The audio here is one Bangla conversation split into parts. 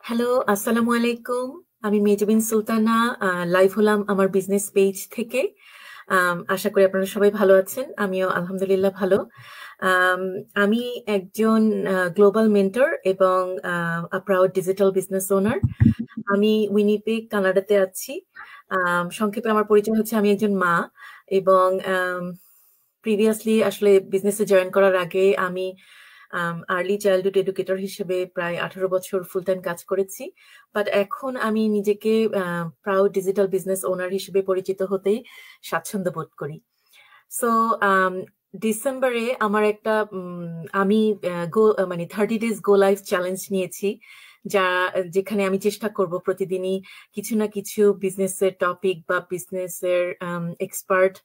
হ্যালো, আসসালামু আলাইকুম। আমি মেজবিন সুলতানা। লাইভ হলাম আমার বিজনেস পেজ থেকে। আশা করি আপনারা সবাই ভালো আছেন। আমিও আলহামদুলিল্লাহ ভালো। আম, আমি একজন গ্লোবাল মেন্টর এবং প্রাউড ডিজিটাল বিজনেস ওনার। আমি উইনিপেগ কানাডাতে আছি। সংক্ষেপে আমার পরিচয় হচ্ছে আমি একজন মা এবং প্রিভিয়াসলি আসলে বিজনেসে জয়েন করার আগে আমি আর্লি চাইল্ডহুড এডুকেটর হিসেবে প্রায় 18 বছর ফুল টাইম কাজ করেছি। বাট এখন আমি নিজেকে প্রাউড ডিজিটাল বিজনেস ওনার হিসেবে পরিচিত হতেই স্বাচ্ছন্দ্য বোধ করি। সো ডিসেম্বরে আমার একটা আমি মানে 30 ডেজ গো লাইফ চ্যালেঞ্জ নিয়েছি, যা যেখানে আমি চেষ্টা করব প্রতিদিনই কিছু না কিছু বিজনেসের টপিক বা বিজনেসের এক্সপার্ট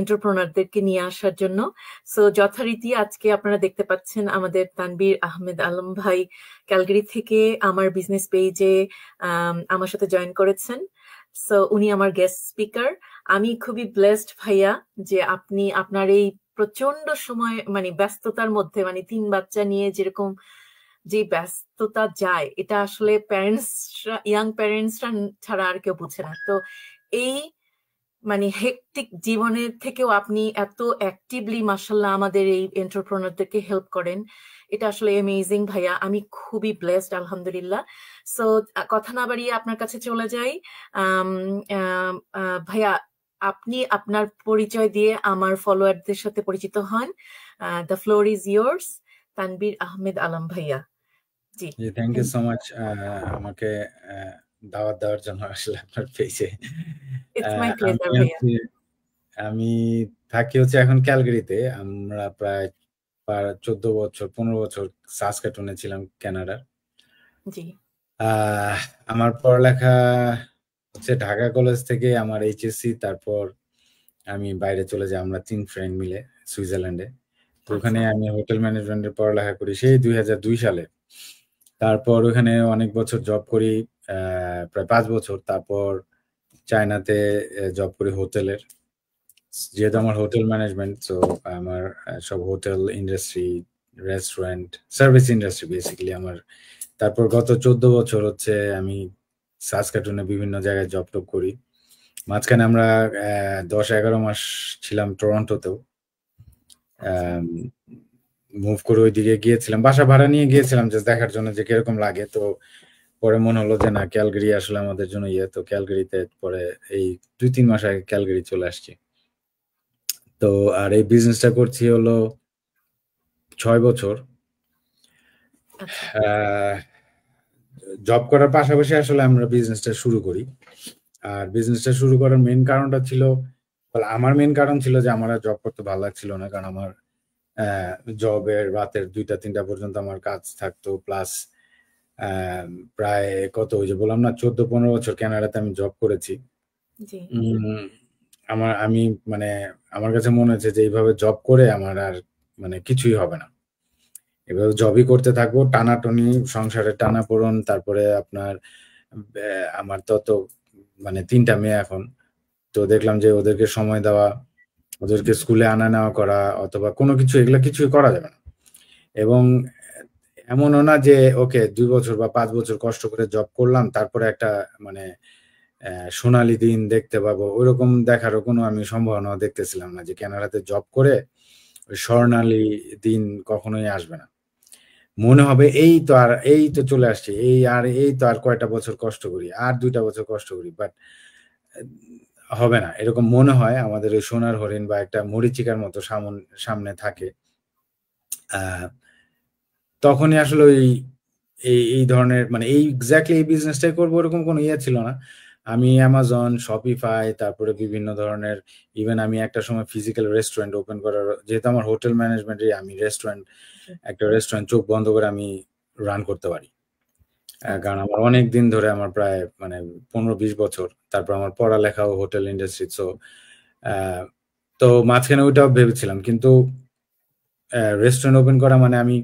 এন্টারপ্রেনারদেরকে নিয়ে আসার জন্য। সো যথারীতি আজকে আপনারা দেখতে পাচ্ছেন আমাদের তানবীর আহমেদ আলম ভাই ক্যালগারি থেকে আমার বিজনেস পেজে আমার সাথে জয়েন করেছেন। সো উনি আমার গেস্ট স্পিকার। আমি খুবই ব্লেসড ভাইয়া যে আপনি আপনার এই প্রচন্ড সময় মানে ব্যস্ততার মধ্যে, মানে 3 বাচ্চা নিয়ে যেরকম যে ব্যস্ততা যায়, এটা আসলে প্যারেন্টসরা, ইয়াং প্যারেন্টসরা ছাড়া আর কেউ বুঝে না। তো এই মানে হেক্টিক জীবনের থেকেও আপনি এত অ্যাক্টিভলি মাশাল্লাহ আমাদের এই এন্টারপ্রেনারদেরকে হেল্প করেন। এটা আসলে অ্যামেজিং ভাইয়া। আমি খুবই ব্লেসড আলহামদুলিল্লাহ। সো কথা না বাড়িয়ে আপনার কাছে চলে যাই। আম, আম, ভাইয়া, আপনি আপনার পরিচয় দিয়ে আমার ফলোয়ারদের সাথে পরিচিত হন। The floor is yours, Tanvir Ahmed Alam ভাইয়া। জি, জি, thank you thank so much আমাকে দাওয়াত দেওয়ার জন্য আসলে আপনার পেজে। ইটস মাই আমি প্লেজার ভাইয়া। হচ্ছে আমি থাকি হচ্ছে এখন ক্যালগারিতে। আমরা প্রায় 14 বছর 15 বছর সাসকাটুনে ছিলাম, কানাডার। জি, আহ, আমার পড়ালেখা হচ্ছে ঢাকা কলেজ থেকে আমার এইচএসসি, তারপর আমি বাইরে চলে যাই, আমরা 3 ফ্রেন্ড মিলে সুইজারল্যান্ডে। তো ওখানে আচ্ছা, আমি হোটেল ম্যানেজমেন্টের পড়ালেখা করি সেই 2002 সালে। তারপর ওখানে অনেক বছর জব করি, প্রায় 5 বছর। তারপর চায়নাতে জব করি হোটেলের। যেহেতু আমার আচ্ছা, হোটেল ম্যানেজমেন্ট, তো আমার সব hotel industry, restaurant, service industry basically আমার। তারপর গত 14 বছর হচ্ছে আমি সাসকাটুনে বিভিন্ন জায়গায় জব টব করি। মাঝখানে আমরা 10-11 মাস ছিলাম টরন্টোতেও। আচ্ছা। মুভ করে ওইদিকে গিয়েছিলাম, বাসা ভাড়া নিয়ে গিয়েছিলাম জাস্ট দেখার জন্য যে কিরকম লাগে। তো পরে মনে হলো যে না, ক্যালগারি আসলে আমাদের জন্য তো ক্যালগারিতে পরে এই 2-3 মাস আগে ক্যালগারি চলে আসছি। তো আর এই বিজনেসটা করছি হলো 6 বছর। আচ্ছা, জব করার পাশাপাশি আসলে আমরা বিজনেসটা শুরু করি। আর বিজনেসটা শুরু করার মেন কারণটা ছিল, আমার মেন কারণ ছিল যে আমার জব করতে ভালো লাগছিল না, কারণ আমার জবের রাতের 2টা 3টা পর্যন্ত আমার কাজ থাকতো। প্লাস প্রায় কত, ওই যে বললাম না, 14-15 বছর কানাডাতে আমি জব করেছি। জি, উম, আমি মানে আমার কাছে মনে হচ্ছে যে এইভাবে জব করে আমার আর মানে কিছুই হবে না। এভাবে জবই করতে থাকবো, টানাটনি, সংসারের টানাপোড়েন, তারপরে আপনার আমার তো মানে 3টা মেয়ে এখন। তো দেখলাম যে ওদেরকে সময় দেওয়া, ওদেরকে স্কুলে আনা নেওয়া করা অথবা কোনো কিছু, এগুলো কিছুই করা যাবে না। এবং এমনও না যে ওকে 2 বছর বা 5 বছর কষ্ট করে জব করলাম তারপরে একটা মানে সোনালী দিন দেখতে পাবো, ওইরকম দেখারও কোনো আমি সম্ভাবনা দেখতেছিলাম না যে কানাডাতে জব করে ওই স্বর্ণালী দিন কখনোই আসবে না। মনে হবে এই তো চলে আসছে, এই তো আর কয়টা বছর কষ্ট করি, আর 2টা বছর কষ্ট করি, বাট হবে না, এরকম মনে হয়। আমাদের ওই সোনার হরিণ বা একটা মরীচিকার মতো সামনে থাকে। আহ তখনই আসলে ওই এই ধরনের মানে এই এক্স্যাক্টলি এই বিজনেসটাই করবো এরকম কোনো ইয়ে ছিল না। আমি অ্যামাজন, শপিফাই, তারপরে বিভিন্ন ধরনের, ইভেন আমি একটা সময় ফিজিক্যাল রেস্টুরেন্ট ওপেন করার, যেহেতু আমার হোটেল ম্যানেজমেন্টে, আমি জি, একটা রেস্টুরেন্ট চোখ বন্ধ করে আমি রান করতে পারি। আচ্ছা, কারণ আমার অনেক দিন ধরে, আমার প্রায় মানে 15-20 বছর, তারপর আমার পড়ালেখাও হোটেল ইন্ডাস্ট্রি। সো তো মাঝখানে ওইটাও ভেবেছিলাম, কিন্তু রেস্টুরেন্ট ওপেন করা মানে আমি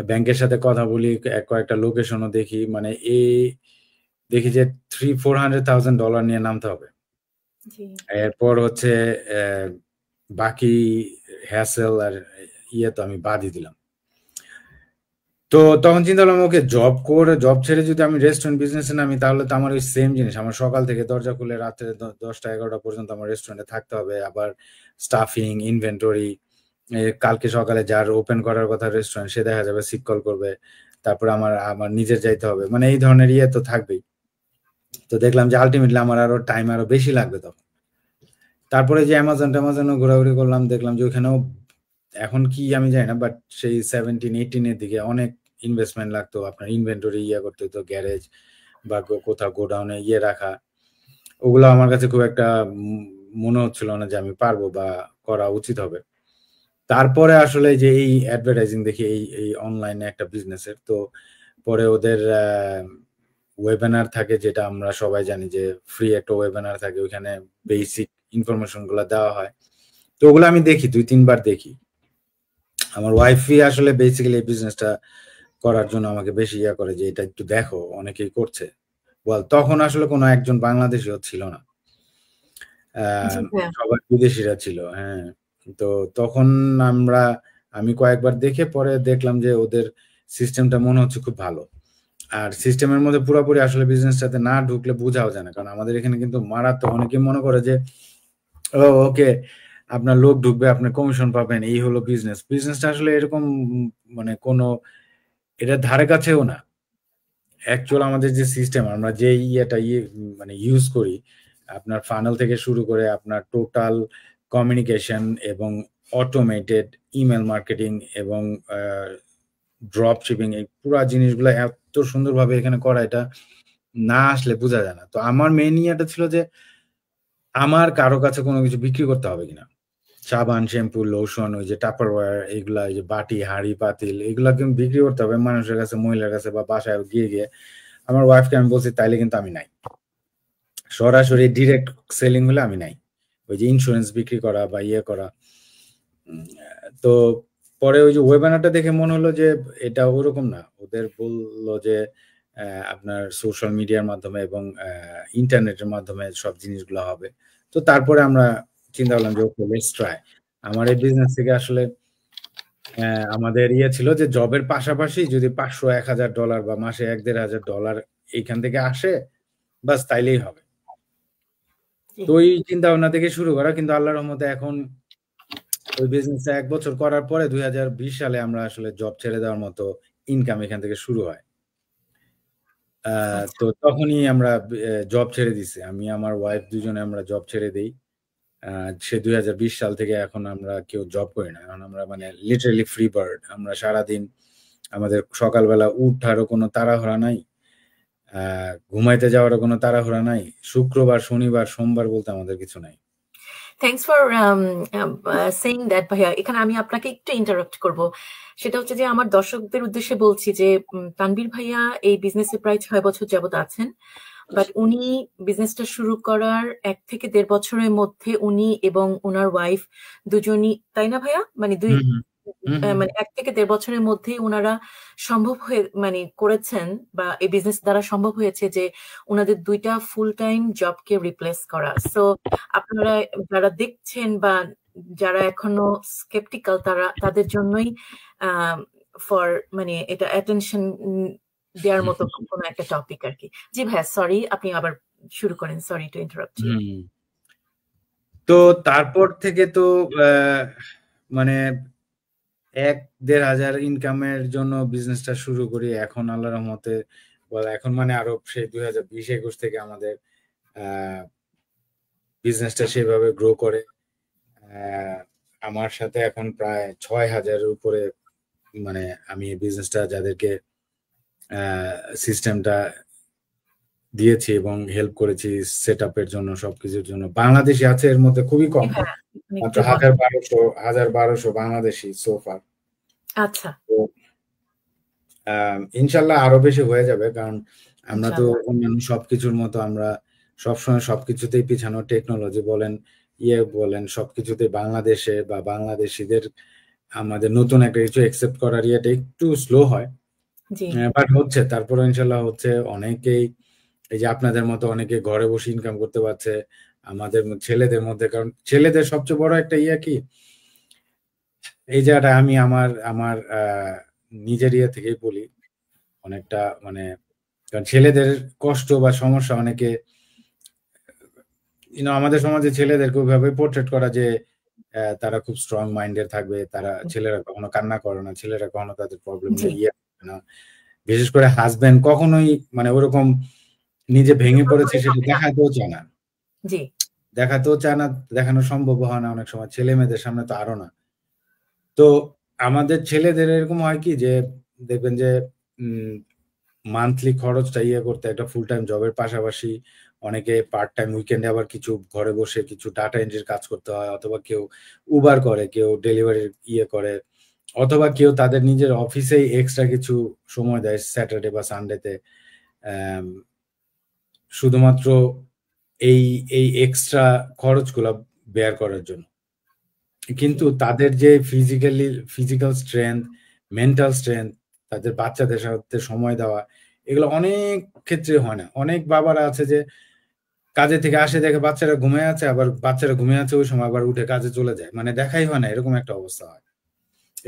ব্যাংকের সাথে কথা বলি, কয়েকটা লোকেশনও দেখি, মানে দেখি যে $300,000-400,000 নিয়ে নামতে হবে। জি, এরপর হচ্ছে আহ, বাকি হ্যাসেল আর ইয়ে তো আমি বাদই দিলাম। তো তখন চিন্তা করলাম ওকে জব ছেড়ে যদি আমি রেস্টুরেন্ট বিজনেসে নামি তাহলে তো আমার ওই সেম জিনিস, আমার সকাল থেকে দরজা খুলে রাত্রে 10টা 11টা পর্যন্ত আমার রেস্টুরেন্টে থাকতে হবে, আবার স্টাফিং ইনভেন্টরি, কালকে সকালে যার ওপেন করার কথা রেস্টুরেন্ট সে দেখা যাবে সিক কল করবে, তারপর আমার আমার নিজের যাইতে হবে, মানে এই ধরনের ইয়ে তো থাকবেই। তো দেখলাম যে আলটিমেটলি আমার আরো টাইম আরো বেশি লাগবে তখন। তারপরে যে অ্যামাজনও ঘোরাঘুরি করলাম, দেখলাম যে ওখানেও এখন কি আমি জানি না, বাট সেই 17-18 এর দিকে অনেক ইনভেস্টমেন্ট লাগতো, আপনার ইনভেন্টরি ইয়ে করতে হতো, গ্যারেজ বা কোথাও গোডাউনে ইয়ে রাখা, ওগুলো আমার কাছে খুব একটা মনে হচ্ছিল না যে আমি পারবো বা করা উচিত হবে। তারপরে আসলে যে এই অ্যাডভার্টাইজিং দেখি এই এই অনলাইনে একটা বিজনেসের, তো পরে ওদের ওয়েবিনার থাকে, যেটা আমরা সবাই জানি যে ফ্রি একটা ওয়েবিনার থাকে, ওইখানে বেসিক ইনফরমেশন গুলো দেওয়া হয়। তো ওগুলো আমি দেখি, 2-3 বার দেখি। আমার ওয়াইফই আসলে বেসিক্যালি এই বিজনেসটা করার জন্য আমাকে বেশি ইয়া করে যে এটা একটু দেখো, অনেকেই করছে। বল তখন আসলে কোনো একজন বাংলাদেশিও ছিল না, জি আহ, ভাইয়া। সবাই বিদেশিরা ছিল। হ্যাঁ, তো তখন আমি কয়েকবার দেখে পরে দেখলাম যে ওদের সিস্টেমটা মনে হচ্ছে খুব ভালো। আর সিস্টেমের মধ্যে পুরোপুরি আসলে বিজনেসটাতে না ঢুকলে বোঝাও যায় না, কারণ আমাদের এখানে কিন্তু মারাত্মক, অনেকে মনে করে যে ও ওকে আপনার লোক ঢুকবে আপনার কমিশন পাবেন, এই হলো বিজনেসটা আসলে এরকম মানে কোনো এটা ধারে কাছেও না। অ্যাকচুয়াল আমাদের যে সিস্টেম আমরা যে মানে ইউজ করি, আপনার ফানেল থেকে শুরু করে আপনার টোটাল কমিউনিকেশন এবং অটোমেটেড ইমেল মার্কেটিং এবং ড্রপ শিপিং, এই পুরো জিনিসগুলো এত সুন্দরভাবে এখানে করা, এটা না আসলে বোঝা যায় না। তো আমার মেন ইয়েটা ছিল যে আমার কারো কাছে কোনো কিছু বিক্রি করতে হবে কিনা, সাবান শ্যাম্পু লোশন, ওই যে টাপারওয়্যার, এগুলা, এই যে বাটি হাঁড়ি পাতিল, এগুলা কিন্তু বিক্রি করতে হবে মানুষের কাছে, মহিলার কাছে বা বাসায় গিয়ে গিয়ে। আমার ওয়াইফকে আমি বলছি তাইলে কিন্তু আমি নাই, সরাসরি ডিরেক্ট সেলিং হলে আমি নাই, ওই যে ইন্স্যুরেন্স বিক্রি করা বা ইয়ে করা। তো পরে ওই যে ওয়েবিনারটা দেখে মনে হলো যে এটা ওরকম না, ওদের বললো যে আপনার সোশ্যাল মিডিয়ার মাধ্যমে এবং ইন্টারনেটের মাধ্যমে সব জিনিসগুলো হবে। তো তারপরে আমরা চিন্তা করলাম যে ওকে লেটস ট্রাই। আমার এই বিজনেস থেকে আসলে আমাদের ইয়ে ছিল যে জবের পাশাপাশি যদি $500-1000 বা মাসে $1000-1500 এইখান থেকে আসে, বাস তাইলেই হবে। জি। তো ওই চিন্তা ভাবনা থেকে শুরু করা, কিন্তু আল্লাহর রহমতে এখন ওই বিজনেসটা 1 বছর করার পরে 2020 সালে আমরা আসলে জব ছেড়ে দেওয়ার মতো ইনকাম এখান থেকে শুরু হয়। আচ্ছা। তো তখনই আমরা জব ছেড়ে দিছি, আমি আমার ওয়াইফ দুজনে আমরা জব ছেড়ে দিই। সে 2020 সাল থেকে এখন আমরা কেউ জব করি না, এখন আমরা মানে লিটারালি ফ্রি বার্ড। আমরা সারাদিন আমাদের সকালবেলা উঠারও কোনো তাড়াহুড়া নাই, ঘুমাইতে যাওয়ারও কোনো তাড়াহুড়া নাই, শুক্রবার শনিবার সোমবার বলতে আমাদের কিছু নাই। থ্যাংকস ফর সেইং দ্যাট ভাইয়া। এখানে আমি আপনাকে একটু ইন্টারাপ্ট করব। সেটা হচ্ছে যে আমার দর্শকদের উদ্দেশ্যে বলছি যে তানভীর ভাইয়া এই বিজনেসে প্রায় 6 বছর যাবত আছেন। বাট উনি বিজনেসটা শুরু করার 1 থেকে 1.5 বছরের মধ্যে উনি এবং ওনার ওয়াইফ দুজনই, তাই না ভাইয়া? মানে হুম হুম হুম হুম। মানে 1 থেকে 1.5 বছরের মধ্যেই ওনারা সম্ভব হয়ে মানে করেছেন, বা এই বিজনেস দ্বারা সম্ভব হয়েছে যে ওনাদের 2টা ফুল টাইম জবকে রিপ্লেস করা। সো আপনারা যারা দেখছেন বা যারা এখনো স্কেপটিক্যাল, তাদের জন্যই ফর মানে এটা অ্যাটেনশন দেওয়ার মতো কোনো একটা টপিক আর কি। জি ভাইয়া, সরি, আপনি আবার শুরু করেন। Sorry to interrupt you. হুম। তো তারপর থেকে তো আহ, মানে 1-1.5 হাজার ইনকামের জন্য বিজনেসটা শুরু করি। এখন আল্লাহর রহমতে এখন মানে আরো সেই 2020-21 থেকে আমাদের বিজনেসটা সেভাবে গ্রো করে। আহ, আমার সাথে এখন প্রায় 6,000-এর উপরে, মানে আমি এই বিজনেসটা যাদেরকে সিস্টেমটা দিয়েছি এবং হেল্প করেছি সেট আপের জন্য, সবকিছুর জন্য, বাংলাদেশি আছে এর মধ্যে খুবই জি কম, ভাইয়া, আপনি মাত্র একটু বলেন। 1,000-1,200 বাংলাদেশি সোফা। আচ্ছা। তো ইনশাল্লাহ আরো বেশি হয়ে যাবে, কারণ আমরা তো ইনশাআল্লাহ। অন্যান্য সবকিছুর মতো আমরা সবসময় সবকিছুতেই পিছানো, টেকনোলজি বলেন ইয়ে বলেন সবকিছুতেই বাংলাদেশে বা বাংলাদেশিদের আমাদের নতুন একটা কিছু একসেপ্ট করার ইয়েটা একটু স্লো হয়। জি। বাট হচ্ছে, তারপরে ইনশাল্লাহ হচ্ছে। অনেকেই এই যে আপনাদের মতো অনেকে ঘরে বসে ইনকাম করতে পারছে, আমাদের ছেলেদের মধ্যে, কারণ ছেলেদের সবচেয়ে বড় একটা ইয়ে কি, এই জায়গাটা আমি আমার আমার নিজের ইয়ে থেকেই বলি অনেকটা, মানে কারণ ছেলেদের কষ্ট বা সমস্যা অনেকে আমাদের সমাজে ছেলেদেরকে ওইভাবে পোর্ট্রেট করা যে তারা খুব স্ট্রং মাইন্ডের থাকবে, তারা ছেলেরা কখনো কান্না করে না, ছেলেরা কখনো তাদের প্রবলেম জি নিয়ে ইয়ে করে না, বিশেষ করে হাজবেন্ড কখনোই মানে ওরকম নিজে ভেঙে পড়েছে সেটা দেখাতেও চায় না, জি দেখাতেও চায় না, দেখানো সম্ভব হয় না অনেক সময়, ছেলে মেয়েদের সামনে তো আরো না। তো আমাদের ছেলেদের এরকম হয় কি যে দেখবেন যে মান্থলি খরচটা ইয়ে করতে একটা ফুল টাইম জবের পাশাপাশি অনেকে পার্ট টাইম উইকেন্ডে আবার কিছু ঘরে বসে কিছু ডাটা এন্ট্রির কাজ করতে হয়, অথবা কেউ উবার করে, কেউ ডেলিভারির ইয়ে করে, অথবা কেউ তাদের নিজের অফিসেই এক্সট্রা কিছু সময় দেয় স্যাটারডে বা সানডেতে শুধুমাত্র এই এই এক্সট্রা খরচগুলো বেয়ার করার জন্য। কিন্তু তাদের যে ফিজিক্যাল স্ট্রেংথ, মেন্টাল স্ট্রেংথ, তাদের বাচ্চাদের সাথে সময় দেওয়া, এগুলো অনেক ক্ষেত্রে হয় না। অনেক বাবারা আছে যে কাজে থেকে আসে দেখে বাচ্চারা ঘুমিয়ে আছে, আবার বাচ্চারা ঘুমিয়ে আছে ওই সময় আবার উঠে কাজে চলে যায়, মানে দেখাই হয় না, এরকম একটা অবস্থা হয়।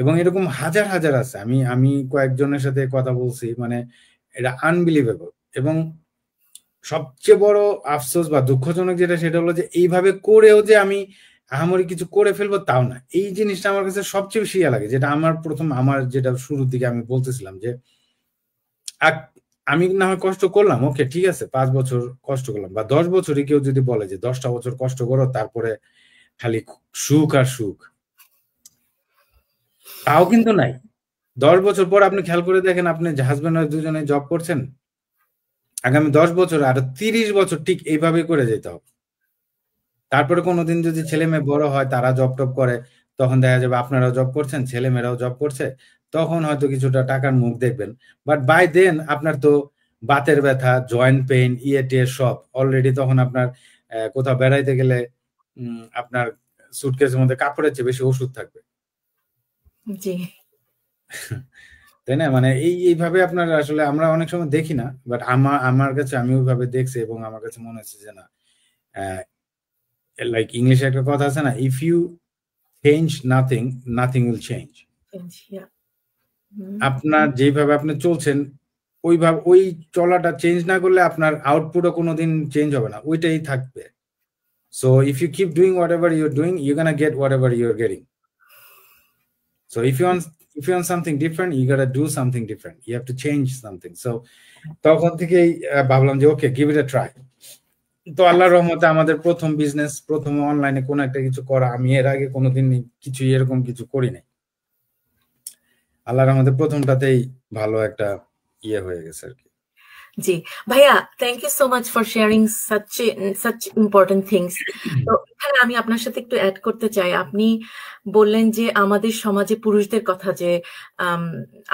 এবং এরকম হাজার হাজার আছে, আমি আমি কয়েকজনের সাথে কথা বলছি, মানে এটা আনবিলিভেবল। এবং সবচেয়ে বড় আফসোস বা দুঃখজনক যেটা, সেটা হলো যে এইভাবে করেও যে আমি আহামরি কিছু করে ফেলবো তাও না, এই জিনিসটা আমার কাছে সবচেয়ে বেশি ইয়া লাগে। যেটা আমার যেটা শুরুর দিকে আমি বলতেছিলাম যে আমি না হয় কষ্ট করলাম, ওকে ঠিক আছে, 5 বছর কষ্ট করলাম, বা 10 বছরই কেউ যদি বলে যে 10টা বছর কষ্ট করো তারপরে খালি সুখ আর সুখ, তাও কিন্তু নাই। 10 বছর পর আপনি খেয়াল করে দেখেন, আপনি হাজবেন্ড ওয়াইফ দুজনে জব করছেন, আগামী 10 বছর আর 30 বছর ঠিক এইভাবে করে যেতে হবে। তারপরে কোনোদিন যদি ছেলে মেয়ে বড় হয়, তারা জব টব করে, তখন দেখা যাবে আপনারাও জব করছেন, ছেলে মেয়েরাও জব করছে, তখন হয়তো কিছুটা টাকার মুখ দেখবেন। বাট বাই দেন আপনার তো বাতের ব্যথা, জয়েন্ট পেইন, ইয়ে টিয়ে সব অলরেডি, তখন আপনার কোথাও বেড়াইতে গেলে আপনার সুটকেসের মধ্যে কাপড়ের চেয়ে বেশি ওষুধ থাকবে। জি তাই না? মানে এইভাবে আপনার আসলে আমরা অনেক সময় দেখি না, বাট আমার কাছে আমি ওইভাবে দেখছি, এবং আমার কাছে মনে হচ্ছে যে না, লাইক ইংলিশে একটা কথা আছে না, if you change nothing, nothing will change. yeah. আপনার যেভাবে আপনি চলছেন ওইভাবে, ওই চলাটা চেঞ্জ না করলে আপনার আউটপুটও কোনোদিন চেঞ্জ হবে না, ওইটাই থাকবে। So if you keep doing whatever you're doing, you gonna get whatever you're getting. So if you want something different, you gotta do something different, you have to change something. So তখন থেকেই ভাবলাম যে ওকে, গিভ ইট আ ট্রাই। তো আল্লাহর রহমতে আমাদের প্রথম বিজনেস, প্রথম অনলাইনে কোনো একটা কিছু করা, আমি এর আগে কোনোদিন কিছু এরকম কিছু করি নাই। আল্লাহর রহমতে প্রথমটাতেই ভালো একটা ইয়ে হয়ে গেছে আর কি। জি ভাইয়া, thank you so much for sharing such important things. তো এখানে আমি আপনার সাথে একটু অ্যাড করতে চাই। আপনি বললেন যে আমাদের সমাজে পুরুষদের কথা, যে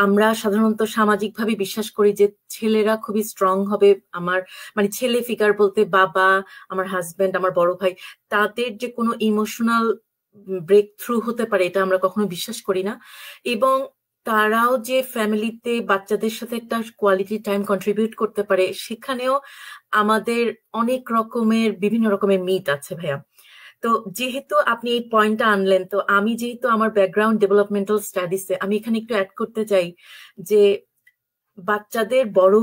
আমরা সাধারণত সামাজিকভাবে বিশ্বাস করি যে ছেলেরা খুবই স্ট্রং হবে। আমার মানে ছেলে ফিগার বলতে বাবা, আমার হাজবেন্ড, আমার বড় ভাই, তাদের যে কোনো ইমোশনাল ব্রেক থ্রু হতে পারে, এটা আমরা কখনো বিশ্বাস করি না। এবং তারাও যে ফ্যামিলিতে বাচ্চাদের সাথে একটা কোয়ালিটি টাইম কন্ট্রিবিউট করতে পারে, সেখানেও আমাদের অনেক রকমের বিভিন্ন রকমের মিথ আছে ভাইয়া। তো যেহেতু আপনি এই পয়েন্টটা আনলেন, তো আমি যেহেতু আমার ব্যাকগ্রাউন্ড ডেভেলপমেন্টাল স্টাডিজে, আমি এখানে একটু অ্যাড করতে চাই যে বাচ্চাদের বড়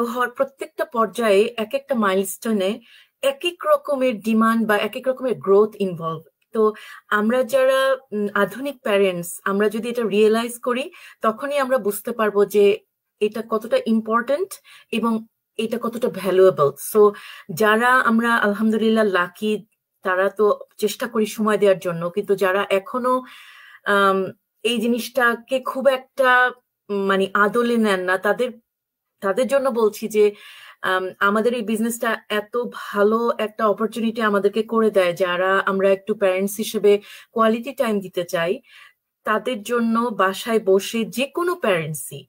হওয়ার প্রত্যেকটা পর্যায়ে এক একটা মাইলস্টোনে এক এক রকমের ডিমান্ড বা এক এক রকমের গ্রোথ ইনভলভ। তো আমরা যারা আধুনিক প্যারেন্টস, আমরা যদি এটা রিয়েলাইজ করি, তখনই আমরা বুঝতে পারবো যে এটা কতটা ইম্পর্টেন্ট এবং এটা কতটা ভ্যালুয়েবল। সো যারা আমরা আলহামদুলিল্লাহ লাকি, তারা তো চেষ্টা করি সময় দেওয়ার জন্য, কিন্তু যারা এখনো এই জিনিসটাকে খুব একটা মানে আদলে নেন না, তাদের জন্য বলছি যে আমাদের এই বিজনেসটা এত ভালো একটা অপরচুনিটি আমাদেরকে করে দেয়। যারা আমরা একটু প্যারেন্টস হিসেবে কোয়ালিটি টাইম দিতে চাই, তাদের জন্য বাসায় বসে যে কোনো প্যারেন্টসই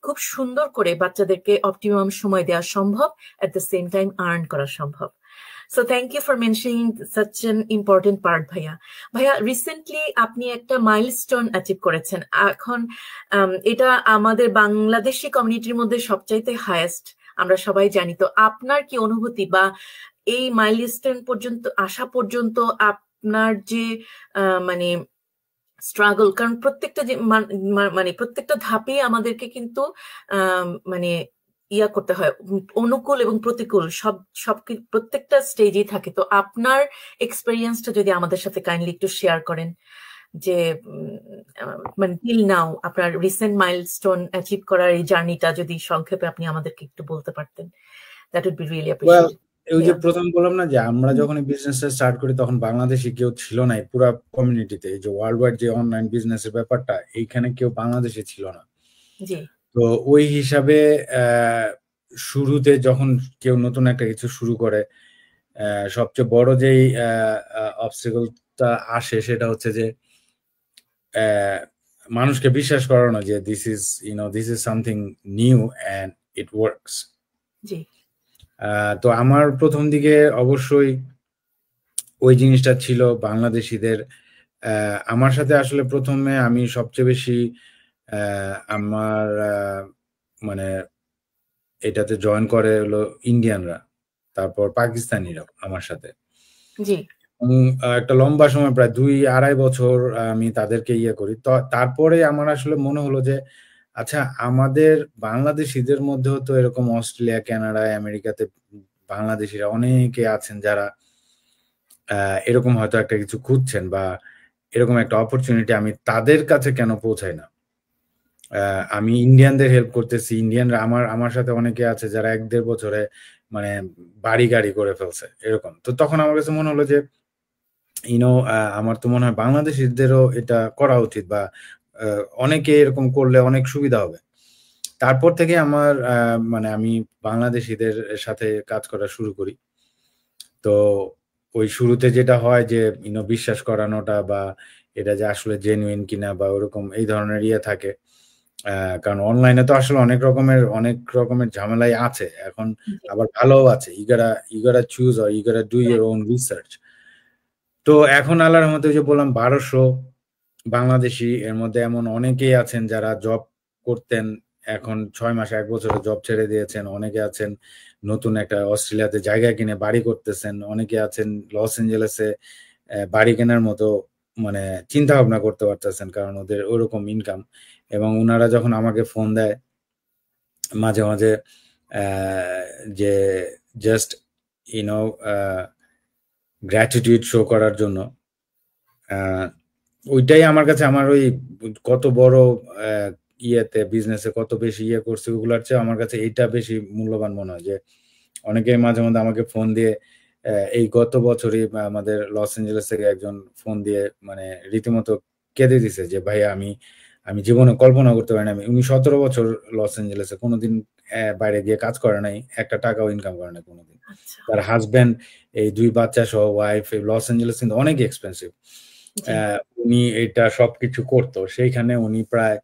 খুব সুন্দর করে বাচ্চাদেরকে অপটিমাম সময় দেওয়া সম্ভব, at the same time earn করা সম্ভব। So thank you for mentioning such an important part ভাইয়া। ভাইয়া, রিসেন্টলি আপনি একটা মাইলস্টোন অ্যাচিভ করেছেন। এখন এটা আমাদের বাংলাদেশি কমিউনিটির মধ্যে সবচাইতে হায়েস্ট, আমরা সবাই জানি। তো আপনার কি অনুভূতি, বা এই মাইলস্টোন পর্যন্ত আসা পর্যন্ত আপনার যে মানে স্ট্রাগল, কারণ প্রত্যেকটা যে মানে প্রত্যেকটা ধাপে আমাদেরকে কিন্তু মানে ইয়া করতে হয়, অনুকূল এবং প্রতিকূল সব সব প্রত্যেকটা স্টেজেই থাকে। তো আপনার এক্সপেরিয়েন্সটা যদি আমাদের সাথে কাইন্ডলি একটু শেয়ার করেন, যে মানে টিল নাও আপনার রিসেন্ট মাইলস্টোন অ্যাচিভ করার এই জার্নিটা যদি সংক্ষেপে আপনি আমাদেরকে একটু বলতে পারতেন, that would be really well, appreciated. ওই যে প্রথম বললাম না যে আমরা যখন এই বিজনেসটা স্টার্ট করি তখন বাংলাদেশি কেউ ছিল না এই পুরো কমিউনিটিতে। এই যে ওয়ার্ল্ড ওয়াইড যে অনলাইন বিজনেসের ব্যাপারটা, এইখানে কেউ বাংলাদেশি ছিল না। জি তো ওই হিসাবে শুরুতে যখন কেউ নতুন একটা কিছু শুরু করে, সবচেয়ে বড় যেই অবস্টাকলটা আসে সেটা হচ্ছে যে মানুষকে বিশ্বাস করানো যে this is something new and it works. জি তো আমার প্রথম দিকে অবশ্যই ওই জিনিসটা ছিল বাংলাদেশিদের। আমার সাথে আসলে প্রথমে আমি সবচেয়ে বেশি আমার মানে এটাতে জয়েন করে হলো ইন্ডিয়ানরা, তারপর পাকিস্তানিরাও আমার সাথে। জি একটা লম্বা সময় প্রায় 2-2.5 বছর আমি তাদেরকে ইয়ে করি। তারপরে আমার আসলে মনে হলো যে আচ্ছা, আমাদের বাংলাদেশিদের মধ্যেও তো এরকম অস্ট্রেলিয়া, কানাডা, আমেরিকাতে বাংলাদেশিরা অনেকে আছেন যারা এরকম হয়তো একটা কিছু খুঁজছেন, বা এরকম একটা অপরচুনিটি আমি তাদের কাছে কেন পৌঁছাই না। আমি ইন্ডিয়ানদের হেল্প করতেছি, ইন্ডিয়ানরা আমার আমার সাথে অনেকে আছে যারা 1-1.5 বছরে মানে বাড়ি গাড়ি করে ফেলছে এরকম। তো তখন আমার কাছে মনে হলো যে আমার তো মনে হয় বাংলাদেশিদেরও এটা করা উচিত, বা অনেকে এরকম করলে অনেক সুবিধা হবে। তারপর থেকে আমার মানে আমি বাংলাদেশিদের সাথে কাজ করা শুরু করি। তো ওই শুরুতে যেটা হয় যে বিশ্বাস করানোটা, বা এটা যে আসলে জেনুইন কিনা বা ওরকম এই ধরনের ইয়ে থাকে। কারণ অনলাইনে তো আসলে অনেক রকমের ঝামেলাই আছে। এখন আবার ভালোও আছে। You gotta choose or you gotta do your own research. তো এখন আল্লাহর রহমতে ওই যে বললাম 1200 বাংলাদেশি, এর মধ্যে এমন অনেকেই আছেন যারা জব করতেন, এখন 6 মাস 1 বছরে জব ছেড়ে দিয়েছেন। অনেকে আছেন নতুন একটা অস্ট্রেলিয়াতে জায়গা কিনে বাড়ি করতেছেন। অনেকে আছেন লস এঞ্জেলেসে বাড়ি কেনার মতো মানে চিন্তা ভাবনা করতে পারতেছেন, কারণ ওদের ওরকম ইনকাম। এবং উনারা যখন আমাকে ফোন দেয় মাঝে মাঝে যে জাস্ট ইউনো গ্র্যাটিটিউড শো করার জন্য, ওইটাই আমার কাছে আমার ওই কত বড় ইয়েতে বিজনেসে কত বেশি ইয়ে করছে ওগুলার চেয়ে আমার কাছে এইটা বেশি মূল্যবান মনে হয়। যে অনেকে মাঝে মধ্যে আমাকে ফোন দিয়ে এই গত বছরই আমাদের লস এঞ্জেলেস থেকে একজন ফোন দিয়ে মানে রীতিমতো কেঁদে দিছে যে ভাইয়া আমি জীবনে কল্পনা করতে পারি না, উনি 17 বছর লস এঞ্জেলেসে কোনোদিন বাইরে গিয়ে কাজ করে নাই, একটা টাকাও ইনকাম করে নাই কোনোদিন। আচ্ছা তার হাজবেন্ড, এই 2 বাচ্চা সহ ওয়াইফ, লস এঞ্জেলেস কিন্তু অনেক এক্সপেন্সিভ। জি উনি এটা সবকিছু করতো, সেইখানে উনি প্রায়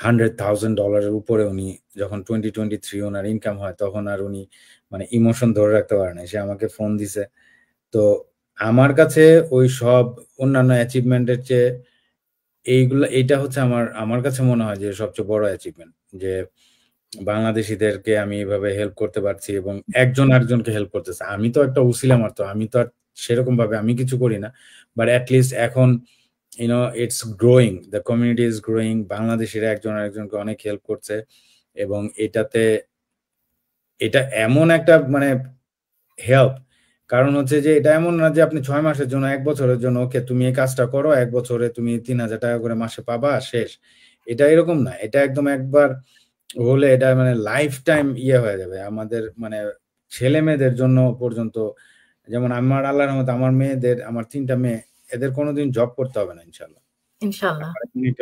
$100,000 উপরে উনি যখন 2023 ওনার ইনকাম হয় তখন আর উনি মানে ইমোশন ধরে রাখতে পারে না, সে আমাকে ফোন দিছে। তো আমার কাছে ওই সব অন্যান্য অ্যাচিভমেন্টের চেয়ে এইটা হচ্ছে আমার আমার কাছে মনে হয় যে সবচেয়ে বড় অ্যাচিভমেন্ট, যে বাংলাদেশিদেরকে আমি এভাবে হেল্প করতে পারছি এবং একজন আরেকজনকে হেল্প করতেছে। আমি তো একটা উছিলা মাত্র, আমি তো আর সেরকম ভাবে আমি কিছু করি না, বাট অ্যাটলিস্ট এখন it's growing, the community is growing. বাংলাদেশিরা একজন আরেকজনকে অনেক হেল্প করছে, এবং এটা এমন একটা মানে হেল্প, কারণ হচ্ছে যে এটা এমন না যে আপনি 6 মাসের জন্য 1 বছরের জন্য ওকে তুমি এই কাজটা করো, 1 বছরে তুমি 3,000 টাকা করে মাসে পাবা, শেষ। এটা এরকম না, এটা একদম একবার হলে এটা মানে লাইফ টাইম ইয়ে হয়ে যাবে আমাদের মানে ছেলে মেয়েদের জন্য পর্যন্ত। যেমন আমার আল্লাহর রহমতে আমার মেয়েদের, আমার 3টা মেয়ে, এদের কোনোদিন জব করতে হবে না ইনশাল্লাহ। ইনশাল্লাহ।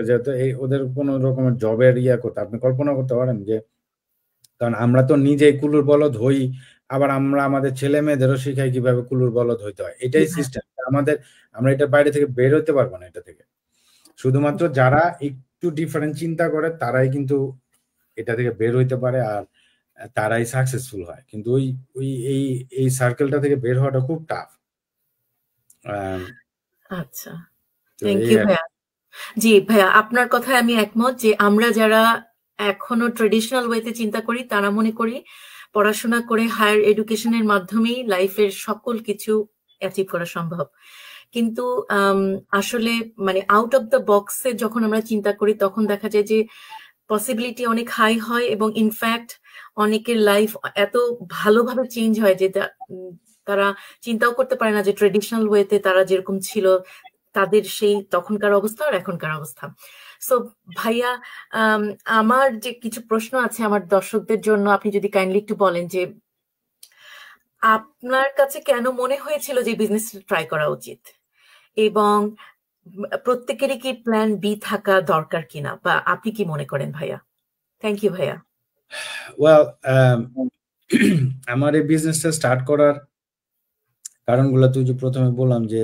যেহেতু ওদের কোনো রকমের জবের ইয়া করতে আপনি কল্পনা করতে পারেন যে, কারণ আমরা তো নিজেই কুলুর বলদ হই, আবার আমরা আমাদের ছেলে মেয়েদেরও শিখাই কিভাবে কুলুর বলদ হইতে হয়, জি এটাই ভাইয়া। সিস্টেম আমাদের। আমরা এটার বাইরে থেকে বের হতে পারবো না এটা থেকে। শুধুমাত্র যারা একটু ডিফারেন্ট চিন্তা করে তারাই কিন্তু এটা থেকে বের হইতে পারে, আর তারাই সাকসেসফুল হয়। কিন্তু ওই ওই এই এই সার্কেলটা থেকে বের হওয়াটা খুব টাফ। আচ্ছা, তো থ্যাংক এই ইউ ভাইয়া। জি ভাইয়া, আপনার কথায় আমি একমত যে আমরা যারা এখনো ট্রেডিশনাল ওয়েতে চিন্তা করি তারা মনে করি পড়াশোনা করে হায়ার এডুকেশনের মাধ্যমেই লাইফের সকল কিছু অ্যাচিভ করা সম্ভব, কিন্তু আসলে মানে আউট অফ দ্য বক্সে যখন আমরা চিন্তা করি তখন দেখা যায় যে পসিবিলিটি অনেক হাই হয়, এবং ইনফ্যাক্ট অনেকের লাইফ এত ভালোভাবে চেঞ্জ হয় যে তারা চিন্তাও করতে পারে না যে ট্রেডিশনাল ওয়েতে তারা যেরকম ছিল তাদের সেই তখনকার অবস্থা আর এখনকার অবস্থা। সো ভাইয়া, আমার যে কিছু প্রশ্ন আছে আমার দর্শকদের জন্য, আপনি যদি কাইন্ডলি একটু বলেন যে আপনার কাছে কেন মনে হয়েছিল যে বিজনেস ট্রাই করা উচিত, এবং প্রত্যেকেরই কি প্ল্যান বি থাকা দরকার কিনা, বা আপনি কি মনে করেন ভাইয়া? থ্যাংক ইউ ভাইয়া। ওয়েল, আমার এই বিজনেসটা স্টার্ট করার কারণগুলো তুই যে প্রথমে বললাম যে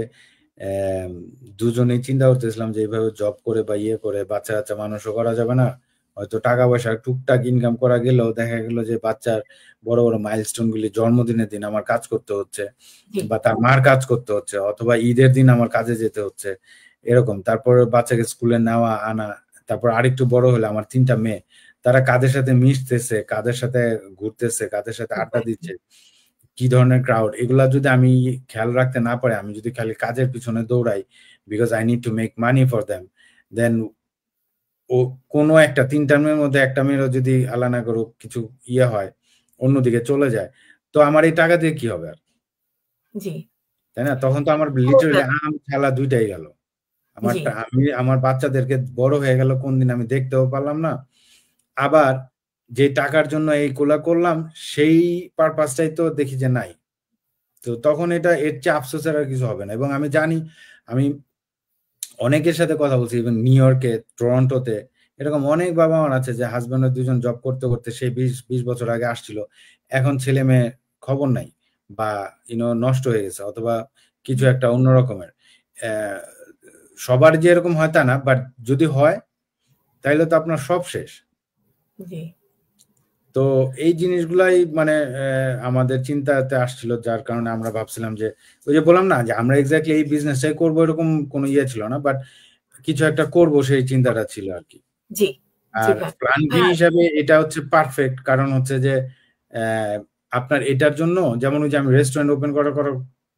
দুজনেই চিন্তা করতেছিলাম যে এইভাবে জব করে বা ইয়ে করে বাচ্চা কাচ্চা মানুষও করা যাবে না, হয়তো টাকা পয়সা টুকটাক ইনকাম করা গেলেও দেখা গেল যে বাচ্চার বড় বড় মাইলস্টোন গুলি জন্মদিনের দিন আমার কাজ করতে হচ্ছে, বা তার মার কাজ করতে হচ্ছে, অথবা ঈদের দিন আমার কাজে যেতে হচ্ছে, এরকম। তারপর বাচ্চাকে স্কুলে নেওয়া আনা, তারপর আরেকটু বড় হলে আমার 3টা মেয়ে, তারা কাদের সাথে মিশতেছে, কাদের সাথে ঘুরতেছে, কাদের সাথে আড্ডা দিচ্ছে, কি ধরনের ক্রাউড, এগুলা যদি আমি খেয়াল রাখতে না পারি, আমি যদি খালি কাজের পিছনে দৌড়াই because I need to make money for them, then ও কোনো একটা 3টা মেয়ের মধ্যে একটা মেয়েরও যদি আল্লাহ না করুক কিছু ইয়ে হয়, অন্যদিকে চলে যায়, তো আমার এই টাকা দিয়ে কি হবে আর, তাই না? তখন তো আমার লিটারালি আম খেলা দুইটাই গেল। আমি আমার বাচ্চাদেরকে বড় হয়ে গেল কোন দিন আমি দেখতেও পারলাম না, আবার যে টাকার জন্য এইগুলা করলাম সেই পারপাসটাই তো দেখি যে নাই। তো তখন এটা এর চেয়ে আফসোসের আর কিছু হবে না। এবং আমি জানি, আমি অনেকের সাথে কথা বলছি, ইভেন নিউ ইয়র্কে, টরন্টোতে, এরকম অনেক বাবা মার আছে যে হাজব্যান্ড দুজন জব করতে করতে সেই 20 বছর আগে আসছিল, এখন ছেলে মেয়ে খবর নাই, বা নষ্ট হয়ে গেছে, অথবা কিছু একটা অন্য রকমের। সবার যে এরকম হয় তা না, বাট যদি হয় তাইলে তো আপনার সব শেষ। তো এই জিনিসগুলাই মানে আমাদের চিন্তাতে আসছিল, যার কারণে আমরা ভাবছিলাম যে ওই যে বললাম না যে আমরা এক্স্যাক্টলি এই বিজনেসটাই করবো এরকম কোনো ইয়ে ছিল না, বাট কিছু একটা করব সেই চিন্তাটা ছিল আর কি। আর প্ল্যান বি হিসাবে এটা হচ্ছে পারফেক্ট, কারণ হচ্ছে যে আপনার এটার জন্য যেমন ওই যে আমি রেস্টুরেন্ট ওপেন করার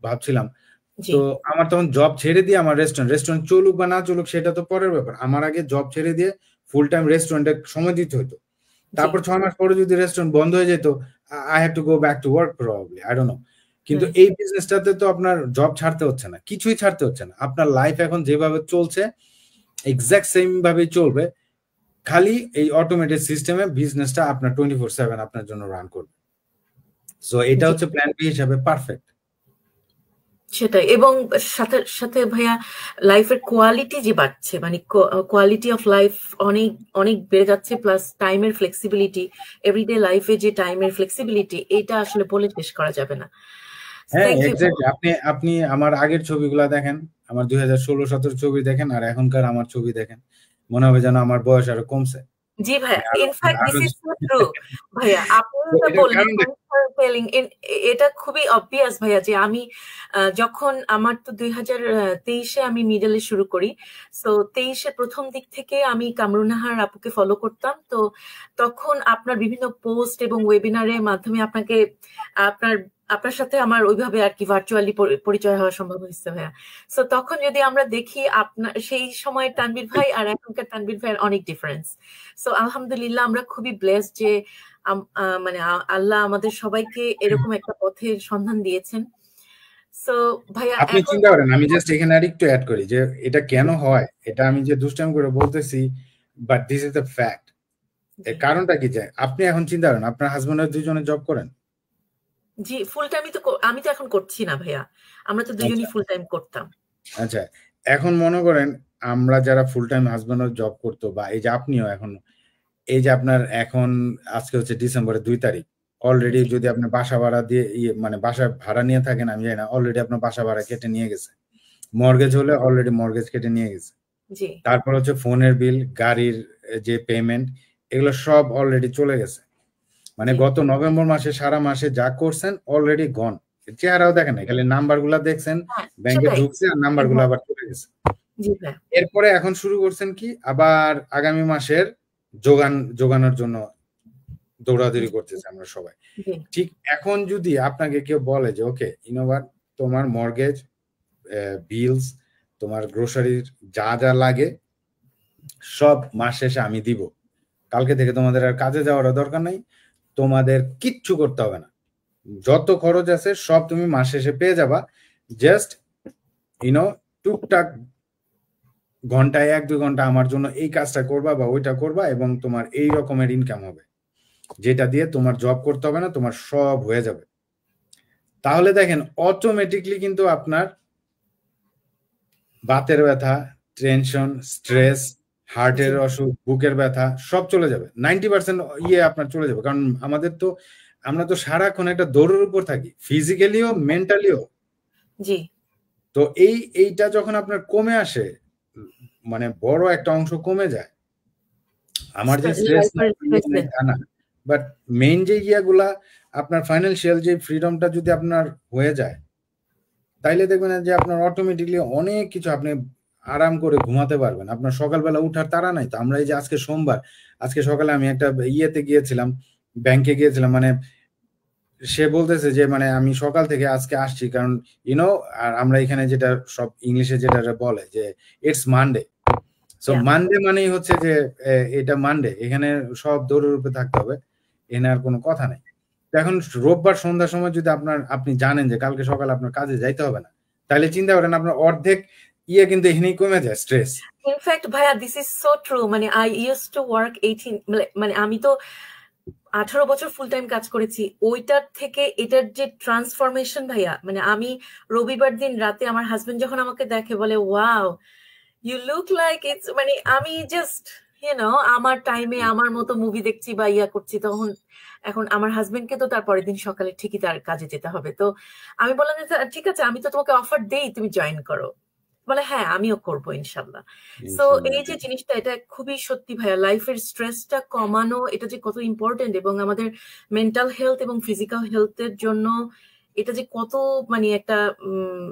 ভাবছিলাম, তো আমার তখন জব ছেড়ে দিয়ে আমার রেস্টুরেন্ট চলুক বা না চলুক সেটা তো পরের ব্যাপার, আমার আগে জব ছেড়ে দিয়ে ফুল টাইম রেস্টুরেন্টে সময় দিতে হতো। তারপর 6 মাস পরে যদি রেস্টুরেন্ট বন্ধ হয়ে যেত, I have to go back to work probably, I don't know. কিন্তু এই বিজনেসটাতে তো আপনার জব ছাড়তে হচ্ছে না, কিছুই ছাড়তে হচ্ছে না, আপনার লাইফ এখন যেভাবে চলছে এক্সাক্ট সেম ভাবেই চলবে, খালি এই অটোমেটেড সিস্টেমে বিজনেসটা আপনার 24/7 আপনার জন্য রান করবে। সো এটা হচ্ছে প্ল্যান বি হিসাবে পারফেক্ট। সেটাই, এবং সাথে সাথে ভাইয়া লাইফের কোয়ালিটি যে বাড়ছে, মানে কোয়ালিটি অফ লাইফ অনেক অনেক বেড়ে যাচ্ছে, প্লাস টাইমের ফ্লেক্সিবিলিটি, এভরিডে লাইফে যে টাইমের ফ্লেক্সিবিলিটি, এটা আসলে বলে শেষ করা যাবে না। হ্যাঁ এক্স্যাক্টলি, আপনি আমার আগের ছবিগুলা দেখেন, আমার 2016-17 ছবি দেখেন, আর এখনকার আমার ছবি দেখেন, মনে হবে যেন আমার বয়স আরো কমছে। জি ভাইয়া, in fact this is so true ভাইয়া, আপনি যেটা বললেন এটা খুবই অবভিয়াস ভাইয়া, যে আমি যখন আমার তো 2023-এ আমি মিডলে শুরু করি, সো 23-এ প্রথম দিক থেকে আমি কামরুন্নাহার আপুকে ফলো করতাম, তো তখন আপনার বিভিন্ন পোস্ট এবং ওয়েবিনারের মাধ্যমে আপনার সাথে আমার ওইভাবে আর কি ভার্চুয়ালি পরিচয় হওয়া সম্ভব হয়েছে ভাইয়া। সো তখন যদি আমরা দেখি আপনার সেই সময় তানভীর ভাই আর এখনকার তানভীর ভাইয়ের অনেক ডিফারেন্স। সো আলহামদুলিল্লাহ আমরা খুবই ব্লেসড যে মানে আল্লাহ আমাদের সবাইকে এরকম একটা পথের সন্ধান দিয়েছেন। সো ভাইয়া আপনি চিন্তা করেন, আমি জাস্ট এখানে আরেকটু অ্যাড করি যে এটা কেন হয়, এটা আমি যে দুষ্টামি করে বলতেছি, but this is the fact. এর কারণটা কি, যে আপনি এখন চিন্তা করেন আপনার হাজবেন্ড দুজনে জব করেন। জি, ফুল টাইমই তো আমি তো এখন করছি না ভাইয়া, আমরা তো দুজনই ফুল টাইম করতাম। আচ্ছা, এখন মনে করেন আমরা যারা ফুল টাইম হাজবেন্ড জব করতো, বা এই যে আপনিও এখন, এই যে আপনার এখন আজকে হচ্ছে ডিসেম্বরের 2 তারিখ, অলরেডি যদি আপনি বাসা ভাড়া দিয়ে মানে বাসা ভাড়া নিয়ে থাকেন আমি জানি না, অলরেডি আপনার বাসা ভাড়া কেটে নিয়ে গেছে, মর্গেজ হলে অলরেডি মর্গেজ কেটে নিয়ে গেছে, তারপর হচ্ছে ফোনের বিল, গাড়ির যে পেমেন্ট, এগুলো সব অলরেডি চলে গেছে। মানে গত নভেম্বর মাসে সারা মাসে যা করছেন অলরেডি গন, চেহারাও দেখেন না, খালি নাম্বার গুলা দেখছেন, ব্যাংকে ঢুকছে আর নাম্বার গুলো আবার চলে গেছে। এরপরে এখন শুরু করছেন কি, আবার আগামী মাসের যোগানোর জন্য দৌড়াদৌড়ি করতেছে আমরা সবাই। ঠিক এখন যদি আপনাকে কেউ বলে যে ওকে ইনোভার তোমার মর্গেজ বিলস, তোমার গ্রোসারির যা যা লাগে সব মাস শেষে আমি দিব। কালকে থেকে তোমাদের আর কাজে যাওয়ার দরকার নাই, তোমাদের কিচ্ছু করতে হবে না, যত খরচ আছে সব তুমি মাস শেষে পেয়ে যাবা। জাস্ট টুকটাক ঘন্টায় 1-2 ঘন্টা আমার জন্য এই কাজটা করবা বা ওইটা করবা, এবং তোমার এই রকমের ইনকাম হবে, যেটা দিয়ে তোমার জব করতে হবে না, তোমার সব হয়ে যাবে। তাহলে দেখেন অটোমেটিকলি কিন্তু আপনার বাতের ব্যথা, টেনশন, স্ট্রেস, হার্টের অসুখ, বুকের ব্যথা সব চলে যাবে। 90% আপনার চলে যাবে। কারণ আমরা তো সারাক্ষণ একটা দৌড়ের উপর থাকি, ফিজিক্যালিও মেন্টালিও। জি। তো এইটা যখন আপনার কমে আসে, মানে বড় একটা অংশ কমে যায়, আমার যে স্ট্রেস না, বাট মেইন যে ইয়াগুলা আপনার ফাইন্যান্সিয়াল যে ফ্রিডমটা যদি আপনার হয়ে যায়, তাইলে দেখবেন যে আপনার অটোমেটিকলি অনেক কিছু, আপনি আরাম করে ঘুমাতে পারবেন, আপনার সকালবেলা উঠার তাড়া নাই। তো আমরা এই যে আজকে সোমবার, আজকে সকালে আমি একটা ইয়েতে গিয়েছিলাম, ব্যাংকে গিয়েছিলাম, মানে সে বলতেছে যে মানে আমি সকাল থেকে আজকে আসছি, কারণ আর আমরা এখানে যেটা সব ইংলিশে যেটা বলে যে ইটস মানডে। সো মানডে মানেই হচ্ছে যে এটা মানডে, এখানে সব দৌড়ের উপরে থাকতে হবে, এখানে আর কোনো কথা নেই। এখন রোববার সন্ধ্যার সময় যদি আপনি জানেন যে কালকে সকালে আপনার কাজে যাইতে হবে না, তাহলে চিন্তা করেন আপনার অর্ধেক কিন্তু এখানেই কমে যায়, স্ট্রেস। ইনফ্যাক্ট ভাইয়া দিস ইজ সো ট্রু। মানে আই ইউজ টু ওয়ার্ক 18, মানে আমি তো 18 বছর ফুল টাইম কাজ করেছি। ওইটার থেকে এটার যে ট্রান্সফরমেশন ভাইয়া, মানে আমি রবিবার দিন রাতে আমার হাজবেন্ড যখন আমাকে দেখে বলে wow you look like it's, মানে আমি জাস্ট আমার টাইমে আমার মতো মুভি দেখছি বা ইয়া করছি, তখন এখন আমার হাজবেন্ডকে তো তার পরের দিন সকালে ঠিকই তার কাজে যেতে হবে। তো আমি বললাম যে ঠিক আছে, আমি তো তোমাকে অফার দেই, তুমি জয়েন করো। বলে হ্যাঁ আমিও করবো ইনশাল্লাহ। সো এই যে জিনিসটা, এটা খুবই সত্যি ভাইয়া, লাইফের স্ট্রেসটা কমানো এটা যে কত ইম্পর্টেন্ট, এবং আমাদের মেন্টাল হেলথ এবং ফিজিক্যাল হেলথের জন্য এটা যে কত মানে একটা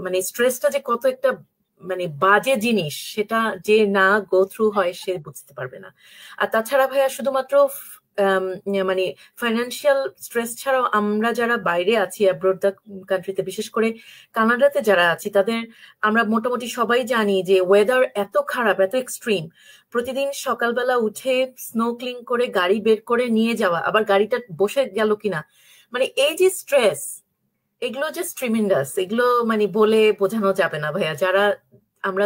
মানে স্ট্রেসটা যে কত একটা মানে বাজে জিনিস, সেটা যে না গো থ্রু হয় সে বুঝতে পারবে না। আর তাছাড়া ভাইয়া শুধুমাত্র মানে ফাইন্যান্সিয়াল স্ট্রেস ছাড়াও আমরা যারা বাইরে আছি অ্যাব্রোড দ্য কান্ট্রিতে, বিশেষ করে কানাডাতে যারা আছি, তাদের আমরা মোটামুটি সবাই জানি যে ওয়েদার এত খারাপ, এত এক্সট্রিম। প্রতিদিন সকালবেলা উঠে স্নোক্লিং করে গাড়ি বের করে নিয়ে যাওয়া, আবার গাড়িটা বসে গেল কিনা, মানে এই যে স্ট্রেস, এগুলো যে ট্রিমেন্ডাস, এগুলো মানে বলে বোঝানো যাবে না ভাইয়া। যারা আমরা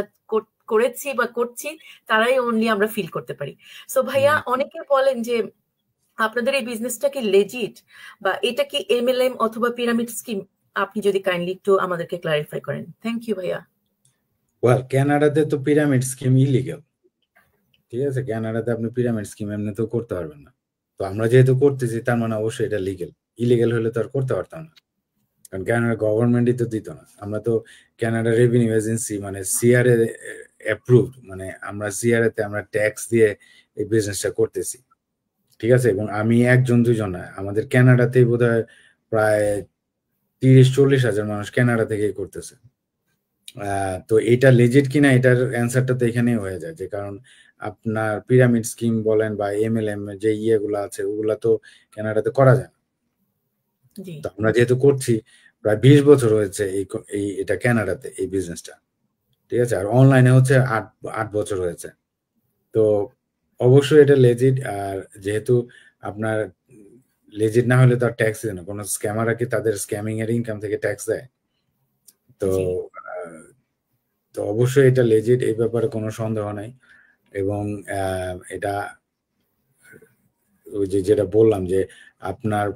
করেছি বা করছি তারাই অনলি আমরা ফিল করতে পারি। সো ভাইয়া অনেকে বলেন যে আপনাদের এই বিজনেসটা কি লেজিট, বা এটা কি এমএলএম অথবা পিরামিড স্কিম? আপনি যদি কাইন্ডলি একটু আমাদেরকে ক্লারিফাই করেন। থ্যাংক ইউ ভাইয়া। ওয়েল, কানাডাতে তো পিরামিড স্কিম ইলিগাল, ঠিক আছে? কানাডাতে আপনি পিরামিড স্কিম এমনি তো করতে পারবেন না। তো আমরা যেহেতু করতেছি তার মানে অবশ্যই এটা লিগেল। ইলিগেল হলে তো আর করতে পারতাম না, কারণ কানাডার গভর্নমেন্টই তো দিত না। আমরা তো কানাডা রেভিনিউ এজেন্সি, মানে সিআরএ অ্যাপ্রুভড, মানে আমরা সিআরএ তে আমরা ট্যাক্স দিয়ে এই বিজনেসটা করতেছি, ঠিক আছে? এবং আমি 1-2 জন না, আমাদের কানাডাতেই বোধহয় প্রায় 30-40 হাজার মানুষ কানাডা থেকেই করতেছে। তো এটা লেজিট কিনা এটার অ্যান্সারটা তো এখানেই হয়ে যায়, যে কারণ আপনার পিরামিড স্কিম বলেন বা এমএলএম যে ইয়েগুলো আছে ওগুলা তো কানাডাতে করা যায় না। তো আমরা যেহেতু করছি, প্রায় 20 বছর হয়েছে এটা কানাডাতে এই বিজনেসটা, ঠিক আছে? আর অনলাইনে হচ্ছে 8 বছর হয়েছে। তো অবশ্যই এটা লেজিট। আর যেহেতু আপনার লেজিট না হলে তো আর ট্যাক্স দেয় না, কোনো স্ক্যামাররা কি তাদের স্ক্যামিং এর ইনকাম থেকে ট্যাক্স দেয়? তো তো অবশ্যই এটা লেজিট, এই ব্যাপারে কোনো সন্দেহ নাই। এবং এটা ওই যেটা বললাম যে আপনার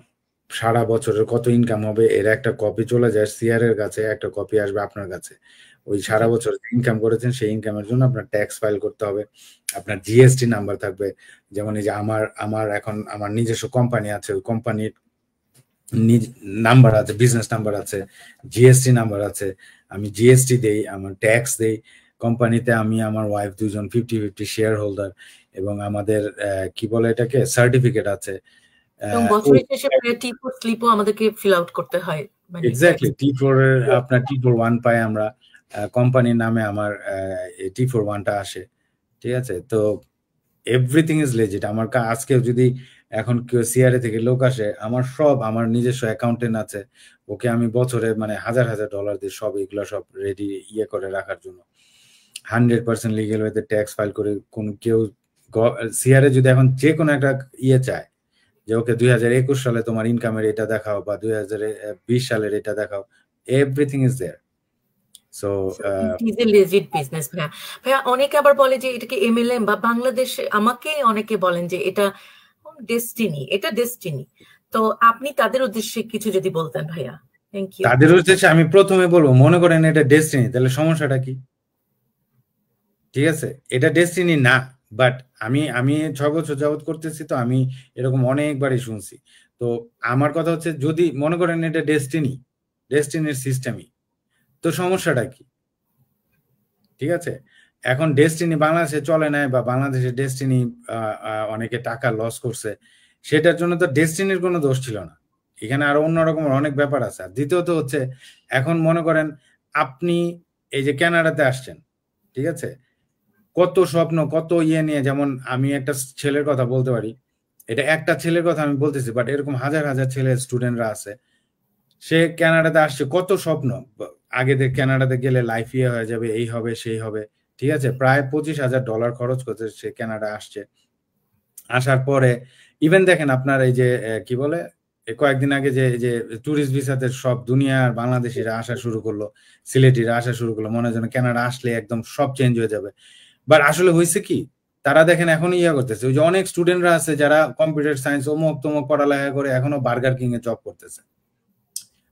সারা বছরের কত ইনকাম হবে এর একটা কপি চলে যায় সিআর এর কাছে, একটা কপি আসবে আপনার কাছে। ওই সারা বছর ইনকাম করেছেন সেই ইনকামের জন্য আপনার ট্যাক্স ফাইল করতে হবে, আপনার জিএসটি নাম্বার থাকবে। যেমন এই যে আমার এখন আমার নিজস্ব কোম্পানি আছে, ওই কোম্পানির নাম্বার আছে, বিজনেস নাম্বার আছে, জিএসটি নাম্বার আছে, আমি জিএসটি দেই, আমার ট্যাক্স দেই কোম্পানিতে। আমি আমার ওয়াইফ 2জন 50-50 শেয়ার হোল্ডার, এবং আমাদের কি বলে এটাকে সার্টিফিকেট আছে। বছরের শেষে টি4 স্লিপও আমাদেরকে ফিল আউট করতে হয়। এক্স্যাক্টলি, টি4 এর আপনার টি4-1 পাই আমরা, কোম্পানির নামে আমার টি4-1টা আসে, ঠিক আছে? তো এভরিথিং ইজ লেজিট। আমার আজকে যদি এখন কেউ সিআরএ থেকে লোক আসে, আমার নিজস্ব অ্যাকাউন্টেন্ট আছে, ওকে আমি বছরে মানে হাজার হাজার ডলার দিয়ে সব এগুলো সব রেডি করে রাখার জন্য 100% লিগেল ওয়েতে ট্যাক্স ফাইল করে। কোন কেউ সিআরএ যদি এখন যে কোনো একটা চায় যে ওকে 2021 সালে তোমার ইনকামের এটা দেখাও বা 2020 সালের এটা দেখাও, everything is there. So it is a legit business ভাইয়া। ভাইয়া অনেকে আবার বলে যে এটাকে এমএলএম বা বাংলাদেশে, আমাকে অনেকে বলেন যে এটা ডেস্টিনি। তো আপনি তাদের উদ্দেশ্যে কিছু যদি বলতেন ভাইয়া। Thank you. তাদের উদ্দেশ্যে আমি প্রথমে বলবো, মনে করেন এটা ডেস্টিনি, তাহলে সমস্যাটা কি? ঠিক আছে, এটা ডেস্টিনি না, বাট আমি 6 বছর যাবত করতেছি, তো আমি এরকম অনেকবারই শুনছি। তো আমার কথা হচ্ছে, যদি মনে করেন এটা ডেস্টিনির সিস্টেমই, তো সমস্যাটা কি? ঠিক আছে, এখন ডেস্টিনি বাংলাদেশে চলে নাই বা বাংলাদেশে ডেস্টিনি অনেকে টাকা লস করছে, সেটার জন্য তো ডেস্টিনির কোনো দোষ ছিল না। এখানে আরো অন্যরকম অনেক ব্যাপার আছে। আর দ্বিতীয়ত হচ্ছে, এখন মনে করেন আপনি এই যে কানাডাতে আসছেন, ঠিক আছে, কত স্বপ্ন কত নিয়ে, যেমন আমি একটা ছেলের কথা বলতে পারি, এটা একটা ছেলের কথা আমি বলতেছি, বাট এরকম হাজার হাজার ছেলে স্টুডেন্টরা আছে, সে কানাডাতে আসছে, কত স্বপ্ন, আগে কানাডাতে গেলে লাইফ হয়ে যাবে, এই হবে সেই হবে, ঠিক আছে, প্রায় $25,000 খরচ করতে সে কানাডা আসছে। আসার পরে ইভেন দেখেন আপনার এই যে কি বলে, কয়েকদিন আগে যে ট্যুরিস্ট ভিসাতে সব দুনিয়ার বাংলাদেশিরা আসা শুরু করলো, সিলেটিরা আসা শুরু করলো, মনে হয় যেন কানাডা আসলে একদম সব চেঞ্জ হয়ে যাবে। বাট আসলে হয়েছে কি, তারা দেখেন এখন করতেছে, ওই যে অনেক স্টুডেন্টরা আছে যারা কম্পিউটার সায়েন্স অমুক তমুক পড়ালেখা করে এখনো বার্গার কিং এ জব করতেছে।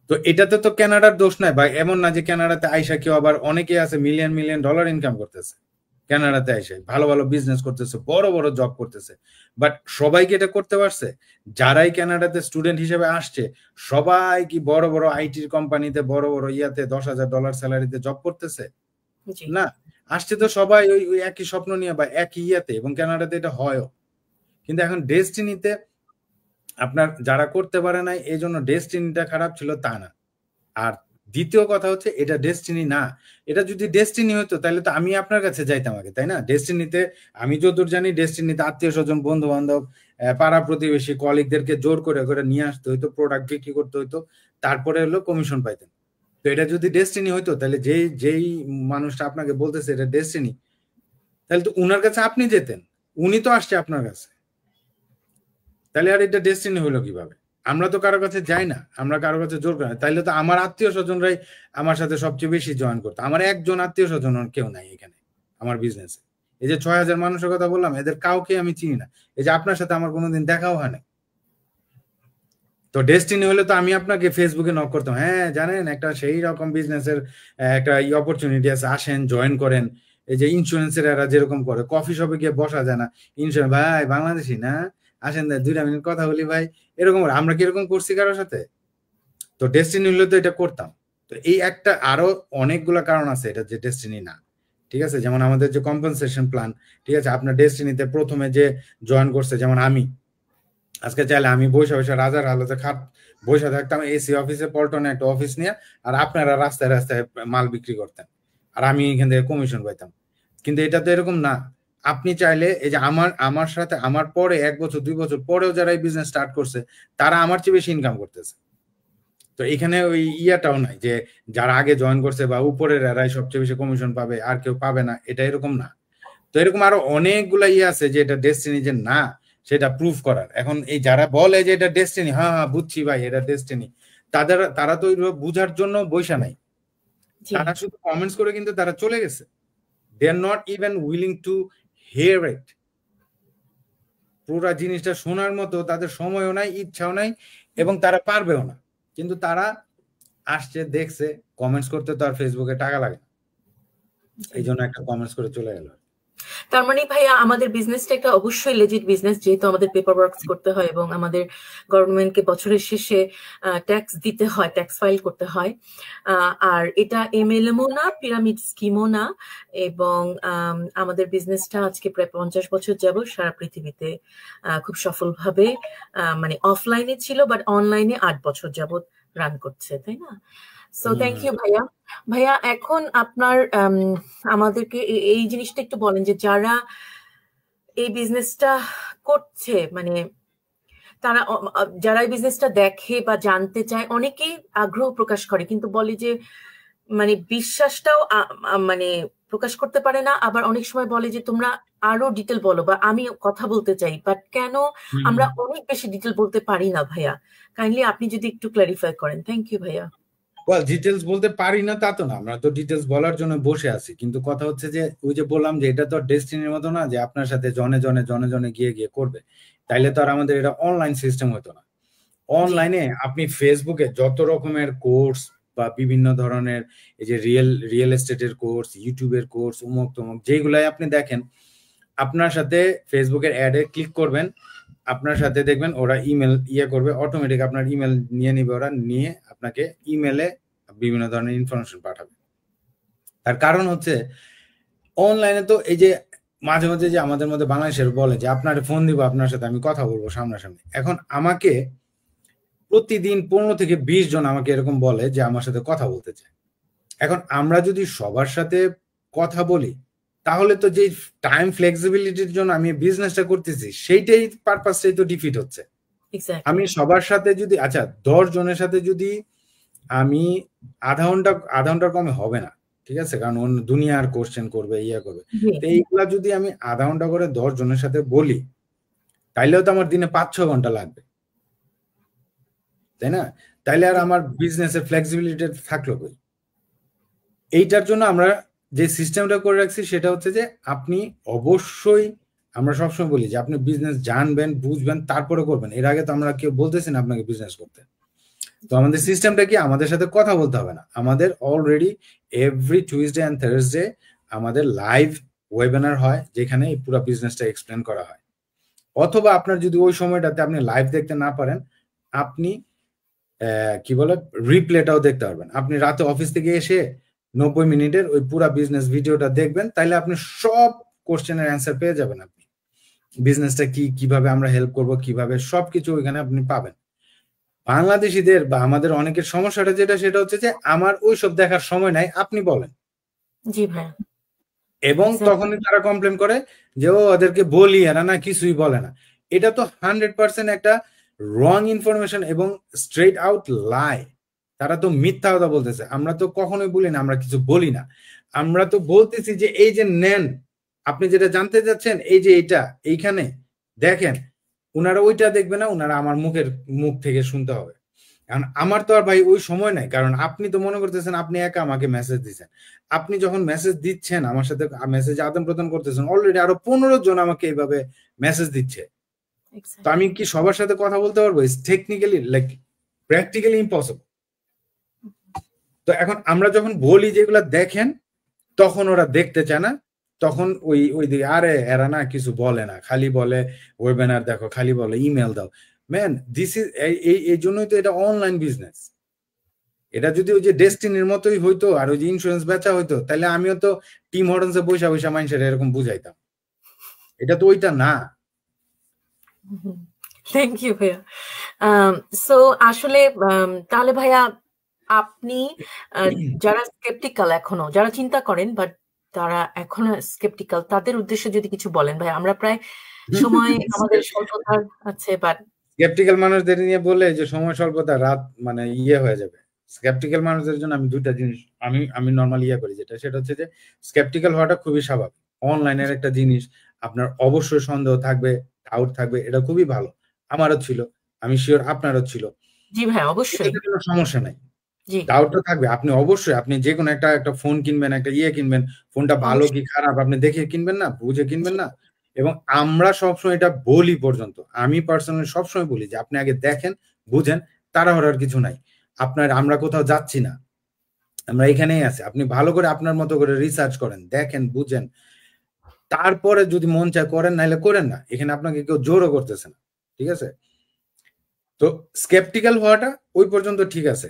তো এটাতে তো কানাডার দোষ নাই, বা এমন না যে কানাডাতে আইসা কেউ, আবার অনেকে আছে মিলিয়ন মিলিয়ন ডলার ইনকাম করতেছে কানাডাতে আইসা, ভালো ভালো বিজনেস করতেছে, বড় বড় জব করতেছে। বাট সবাই কি এটা করতে পারছে? যারাই কানাডাতে স্টুডেন্ট হিসেবে আসছে, সবাই কি বড় বড় আইটির কোম্পানিতে বড় বড় $10,000 স্যালারিতে জব করতেছে? না, আসছে তো সবাই ওই একই স্বপ্ন নিয়ে বা একই এবং কানাডাতে এটা হয়ও। কিন্তু এখন ডেস্টিনিতে আপনার যারা করতে পারে নাই, এই জন্য ডেস্টিনিটা খারাপ ছিল তা না। আর দ্বিতীয় কথা হচ্ছে, এটা ডেস্টিনি না। এটা যদি ডেস্টিনি হতো তাহলে তো আমি আপনার কাছে যাইতাম আগে, তাই না? ডেস্টিনিতে আমি যতদূর জানি, ডেস্টিনিতে আত্মীয় স্বজন, বন্ধু বান্ধব, পাড়া প্রতিবেশী, কলিগদেরকে জোর করে করে নিয়ে আসতে হইতো, প্রোডাক্ট বিক্রি করতে হইতো, তারপরে হলো কমিশন পাইতেন। তো এটা যদি ডেস্টিনি হইতো, তাহলে যেই মানুষটা আপনাকে বলতেছে এটা ডেস্টিনি, তাহলে তো উনার কাছে আপনি যেতেন, উনি তো আসছে আপনার কাছে, তাহলে আর এটা ডেস্টিনি হলো কিভাবে? আমরা তো কারো কাছে যাই না, আমরা কারো কাছে জোর করি না, তাইলে তো আমার আত্মীয় স্বজনরাই আমার সাথে সবচেয়ে বেশি জয়েন করতো। আমার একজন আত্মীয় স্বজন কেউ নাই এখানে আমার বিজনেসে। এই যে 6,000 মানুষের কথা বললাম, এদের কাউকে আমি চিনি না। এই যে আপনার সাথে আমার কোনোদিন দেখাও হয় না। তো ডেস্টিনি হলে তো আমি আপনাকে ফেসবুকে নক করতাম, হ্যাঁ জানেন একটা সেই রকম বিজনেসের একটা অপরচুনিটি আছে, আসেন জয়েন করেন। এই যে ইন্স্যুরেন্সের এরা যেরকম করে, কফি শপে গিয়ে বসা যায় না, ইন্স্যুরেন্স ভাই বাংলাদেশি না, আসেন 2 মিনিট কথা বলি ভাই, এরকম আমরা কিরকম করছি কারোর সাথে? তো ডেস্টিনি হলে তো এটা করতাম। তো এই একটা, আরো অনেকগুলা কারণ আছে এটা যে ডেস্টিনি না। ঠিক আছে, যেমন আমাদের যে কম্পেনসেশন প্ল্যান, ঠিক আছে, আপনার ডেস্টিনিতে প্রথমে যে জয়েন করছে, যেমন আমি আজকে চাইলে আমি বৈশা বৈশা রাজার হালতে খাট বৈশা থাকতাম এসি অফিসে, পল্টনে একটা অফিস নিয়ে, আর আপনারা রাস্তায় রাস্তায় মাল বিক্রি করতেন, আর আমি এখান থেকে কমিশন পাইতাম। কিন্তু এটা তো এরকম না। আপনি চাইলে এই যে আমার সাথে আমার পরে 1 বছর 2 বছর পরেও যারা এই বিজনেস স্টার্ট করছে, তারা আমার চেয়ে বেশি ইনকাম করতেছে। তো এখানে ওই ইয়াটাও নাই যে যারা আগে জয়েন করছে বা উপরের এরাই সবচেয়ে বেশি কমিশন পাবে আর কেউ পাবে না, এটা এরকম না। তো এরকম আরো অনেকগুলা আছে যে এটা ডেস্টিনি যে না, সেটা প্রুফ করার। এখন এই যারা বলে যে এটা ডেস্টিনি, হ্যাঁ হ্যাঁ বুঝছি ভাই এটা ডেস্টিনি, তারা তো বুঝার জন্য বইসা নাই, তারা শুধু কমেন্টস করে কিন্তু তারা চলে গেছে। They are not even willing to hear it. পুরো জিনিসটা শোনার মতো তাদের সময়ও নাই, ইচ্ছাও নাই, এবং তারা পারবেও না। কিন্তু তারা আসছে, দেখছে, কমেন্টস করতে তো আর ফেসবুকে টাকা লাগে না, এই জন্য একটা কমেন্টস করে চলে গেল। তার মানে ভাইয়া আমাদের বিজনেসটা একটা অবশ্যই লেজিট বিজনেস, যেহেতু আমাদের পেপার ওয়ার্কস করতে হয় এবং আমাদের গভর্নমেন্টকে বছরের শেষে ট্যাক্স দিতে হয়, ট্যাক্স ফাইল করতে হয়। আর এটা এমএলএমও না, পিরামিড স্কিমও না। এবং আমাদের বিজনেসটা আজকে প্রায় 50 বছর যাবত সারা পৃথিবীতে খুব সফলভাবে, মানে অফলাইনে ছিল বাট অনলাইনে 8 বছর যাবত রান করছে, তাই না? সো থ্যাংক ইউ ভাইয়া। ভাইয়া এখন আপনার আমাদেরকে এই জিনিসটা একটু বলেন যে যারা এই বিজনেসটা করছে, মানে তারা যারা এই বিজনেসটা দেখে বা জানতে চায় অনেকেই আগ্রহ প্রকাশ করে, কিন্তু বলে যে মানে বিশ্বাসটাও মানে প্রকাশ করতে পারে না। আবার অনেক সময় বলে যে তোমরা আরো ডিটেল বলো, বা আমি কথা বলতে চাই, বাট কেন আমরা অনেক বেশি ডিটেল বলতে পারি না ভাইয়া? কাইন্ডলি আপনি যদি একটু ক্লারিফাই করেন। থ্যাংক ইউ ভাইয়া। ওয়েল, ডিটেলস বলতে পারি না তা তো না, আমরা তো ডিটেলস বলার জন্য বসে আছি, কিন্তু কথা হচ্ছে যে ওই যে বললাম যে এটা তো ডেস্টিনির মতো না যে আপনার সাথে জনে জনে জনে জনে গিয়ে গিয়ে করবে, তাইলে তো আর আমাদের এটা অনলাইন সিস্টেম হতো না। অনলাইনে আপনি ফেসবুকে যত রকমের কোর্স বা বিভিন্ন ধরনের এই যে রিয়েল এস্টেটের কোর্স, ইউটিউবের কোর্স, উমুক তমুক যেগুলাই আপনি দেখেন, আপনার সাথে ফেসবুকের অ্যাডে ক্লিক করবেন, আপনার সাথে দেখবেন ওরা ইমেল করবে, অটোমেটিক আপনার ইমেল নিয়ে নিবে, ওরা নিয়ে আপনাকে ইমেলে বিভিন্ন ধরনের ইনফরমেশন পাঠাবে। তার কারণ হচ্ছে অনলাইনে তো এই যে মাঝে মাঝে যে আমাদের মধ্যে বাংলাদেশের বলে যে আপনার ফোন দিব, আপনার সাথে আমি কথা বলবো সামনাসামনি। এখন আমাকে প্রতিদিন 15 থেকে 20 জন আমাকে এরকম বলে যে আমার সাথে কথা বলতে চায়। এখন আমরা যদি সবার সাথে কথা বলি, তাহলে তো যে টাইম ফ্লেক্সিবিলিটির জন্য আমি বিজনেসটা করতেছি সেইটাই পারপাসটাই তো ডিফিট হচ্ছে। আমি সবার সাথে যদি 10 জনের সাথে যদি আমি আধা ঘন্টার কমে হবে না, ঠিক আছে, কারণ অন্য দুনিয়ার কোশ্চেন করবে, করবে। তো এইগুলা যদি আমি আধা ঘন্টা করে 10 জনের সাথে বলি, তাইলেও তো আমার দিনে 5-6 ঘন্টা লাগবে, তাই না? তাইলে আর আমার বিজনেসের ফ্লেক্সিবিলিটি থাকলো কই? এইটার জন্য আমরা যে সিস্টেমটা করে রাখছি সেটা হচ্ছে যে আপনি অবশ্যই, আমরা সবসময় বলি যে আপনি বিজনেস জানবেন, বুঝবেন, তারপরে করবেন। এর আগে তো আমরা কেউ বলতেছি না আপনাকে বিজনেস করতে। তো আমাদের সিস্টেমটা কি, আমাদের সাথে কথা বলতে হবে না, আমাদের already every Tuesday and Thursday আমাদের লাইভ ওয়েবিনার হয়, যেখানে এই পুরো বিজনেসটা এক্সপ্লেন করা হয়। অথবা আপনার যদি ওই সময়টাতে আপনি লাইভ দেখতে না পারেন, আপনি কি বলে রিপ্লেটাও দেখতে পারবেন। আপনি রাতে অফিস থেকে এসে 90 মিনিটের ওই পুরো বিজনেস ভিডিওটা দেখবেন, তাইলে আপনি সব কোশ্চেনের অ্যান্সার পেয়ে যাবেন। আপনি বিজনেসটা কিভাবে আমরা হেল্প করব, কিভাবে সবকিছু ওইখানে আপনি পাবেন। বাংলাদেশিদের বা আমাদের অনেকের সমস্যাটা সেটা হচ্ছে যে আমার ওইসব দেখার সময় নাই, আপনি বলেন। জি ভাই। এবং তখনই তারা কমপ্লেন করে যে ওদেরকে বলি, এরা না কিছুই বলে না। এটা তো 100% একটা রং ইনফরমেশন এবং স্ট্রেট আউট লাই। তারা তো মিথ্যা কথা বলতেছে। আমরা তো কখনোই বলি না আমরা কিছু বলি না, আমরা তো বলতেছি যে এই যে নেন, আপনি যেটা জানতে চাচ্ছেন, এই যে এইটা এইখানে দেখেন। উনারা ওইটা দেখবে না, উনারা আমার মুখ থেকে শুনতে হবে। কারণ আমার তো আর ভাই ওই সময় নাই, কারণ আপনি তো মনে করতেছেন আপনি একা আমাকে মেসেজ দিচ্ছেন। আপনি যখন মেসেজ দিচ্ছেন, আমার সাথে মেসেজ আদান প্রদান করতেছেন, অলরেডি আরো 15 জন আমাকে এইভাবে মেসেজ দিচ্ছে। তো আমি কি সবার সাথে কথা বলতে পারবো? It's technically like practically impossible. তো এখন আমরা যখন বলি যেগুলা দেখেন, তখন ওরা দেখতে চায় না, তখন ওই দিকে আরে এরা না কিছু বলে না, খালি বলে ওয়েবিনার দেখো, খালি বলে ইমেল দাও। ম্যান, দিস ইজ এই জন্যই তো এটা অনলাইন বিজনেস। এটা যদি ওই যে ডেস্টিনির মতোই হইতো আর ওই যে ইন্স্যুরেন্স বেচা হইতো, তাহলে আমিও তো টিম হর্ডন্সে বৈশা বৈশা মানুষের এরকম বুঝাইতাম। এটা তো ওইটা না। থ্যাংক ইউ ভাইয়া। সো আসলে তাহলে ভাইয়া আপনি যারা স্কেপটিক্যাল, এখনো যারা চিন্তা করেন বাট তারা এখনো স্কেপটিক্যাল, তাদের উদ্দেশ্যে যদি কিছু বলেন ভাই। আমরা প্রায় সময় আমাদের স্বল্পতার আছে, বাট স্কেপটিক্যাল মানুষদের নিয়ে বলে যে সময় স্বল্পতা, রাত মানে হয়ে যাবে। স্কেপটিক্যাল মানুষদের জন্য আমি দুইটা জিনিস আমি নরমালি করি, সেটা হচ্ছে যে স্কেপটিক্যাল হওয়াটা খুবই স্বাভাবিক। অনলাইনের একটা জিনিস, আপনার অবশ্যই সন্দেহ থাকবে, ডাউট থাকবে, এটা খুবই ভালো। আমারও ছিল, আমি শিওর আপনারও ছিল। জি ভাই, অবশ্যই কোনো সমস্যা নাই, ডাউটটা থাকবে। আপনি অবশ্যই আপনি যে কোনো একটা ফোন কিনবেন, একটা কিনবেন, ফোনটা ভালো কি খারাপ আপনি দেখে কিনবেন না, বুঝে কিনবেন না। এবং আমরা সবসময় এটা বলি, পর্যন্ত আমি পার্সোনালি সবসময় বলি যে আপনি আগে দেখেন, বুঝেন, তাড়াহুড়ার কিছু নাই। আমরা কোথাও যাচ্ছি না, আমরা এখানেই আছি। আপনি ভালো করে আপনার মতো করে রিসার্চ করেন, দেখেন, বুঝেন, তারপরে যদি মন চায় করেন, নাইলে করেন না। এখানে আপনাকে কেউ জোরও করতেছে না, ঠিক আছে? তো স্কেপটিক্যাল হওয়াটা ওই পর্যন্ত ঠিক আছে।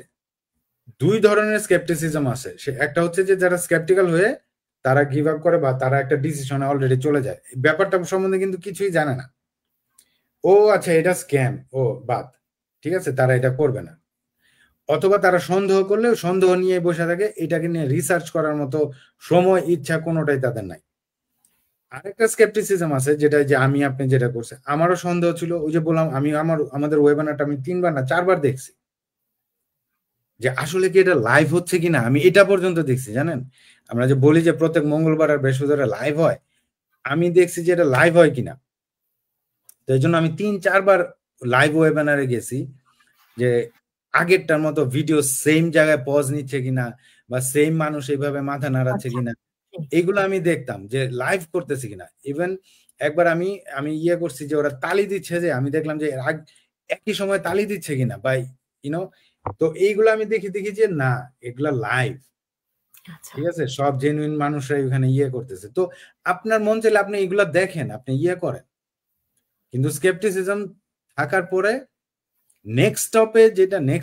দুই ধরনের স্কেপটিসিজম আছে। একটা হচ্ছে যে যারা স্কেপটিক্যাল হয়ে তারা গিভ আপ করে, বা তারা একটা ডিসিশনে অলরেডি চলে যায়, ব্যাপারটা সম্বন্ধে কিন্তু কিছুই জানে না। ও আচ্ছা, এটা স্ক্যাম, ও বাদ, ঠিক আছে, তারা এটা করবে না। অথবা তারা সন্দেহ করলে সন্দেহ নিয়ে বসে থাকে, এটাকে নিয়ে রিসার্চ করার মতো সময়, ইচ্ছা কোনোটাই তাদের নাই। আরেকটা স্কেপটিসিজম আছে, যেটা যে আমি আপনি যেটা করছে, আমারও সন্দেহ ছিল। ওই যে বললাম, আমি আমাদের ওয়েবিনারটা আমি 3বার না 4বার দেখছি, যে আসলে কি এটা লাইভ হচ্ছে কিনা, আমি এটা পর্যন্ত দেখছি জানেন। আমরা যে বলি যে প্রত্যেক মঙ্গলবার আর বৃহস্পতিবার লাইভ হয়, আমি দেখছি যে এটা লাইভ হয় কিনা। তো এই জন্য আমি 3-4বার লাইভ ওয়েবিনারে গেছি, যে আগেরটার মতো ভিডিও সেম জায়গায় পজ নিচ্ছে কিনা, বা সেম মানুষ এইভাবে মাথা নাড়াচ্ছে আচ্ছা। কিনা, এইগুলো আমি দেখতাম যে লাইভ করতেছি কিনা। ইভেন একবার আমি আমি ইয়ে করছি যে ওরা তালি দিচ্ছে, যে আমি দেখলাম যে একই সময় তালি দিচ্ছে কিনা, বা ইউনো। তো এইগুলো আমি দেখি দেখি যে না, এগুলা লাইভ। আচ্ছা। ঠিক আছে, সব জেনুইন মানুষরা ওখানে ইয়ে করতেছে। তো আপনার মন চাইলে আপনি এগুলা দেখেন, আপনি ইয়ে করেন, কিন্তু স্কেপটিসিজম থাকার পরে নেক্সট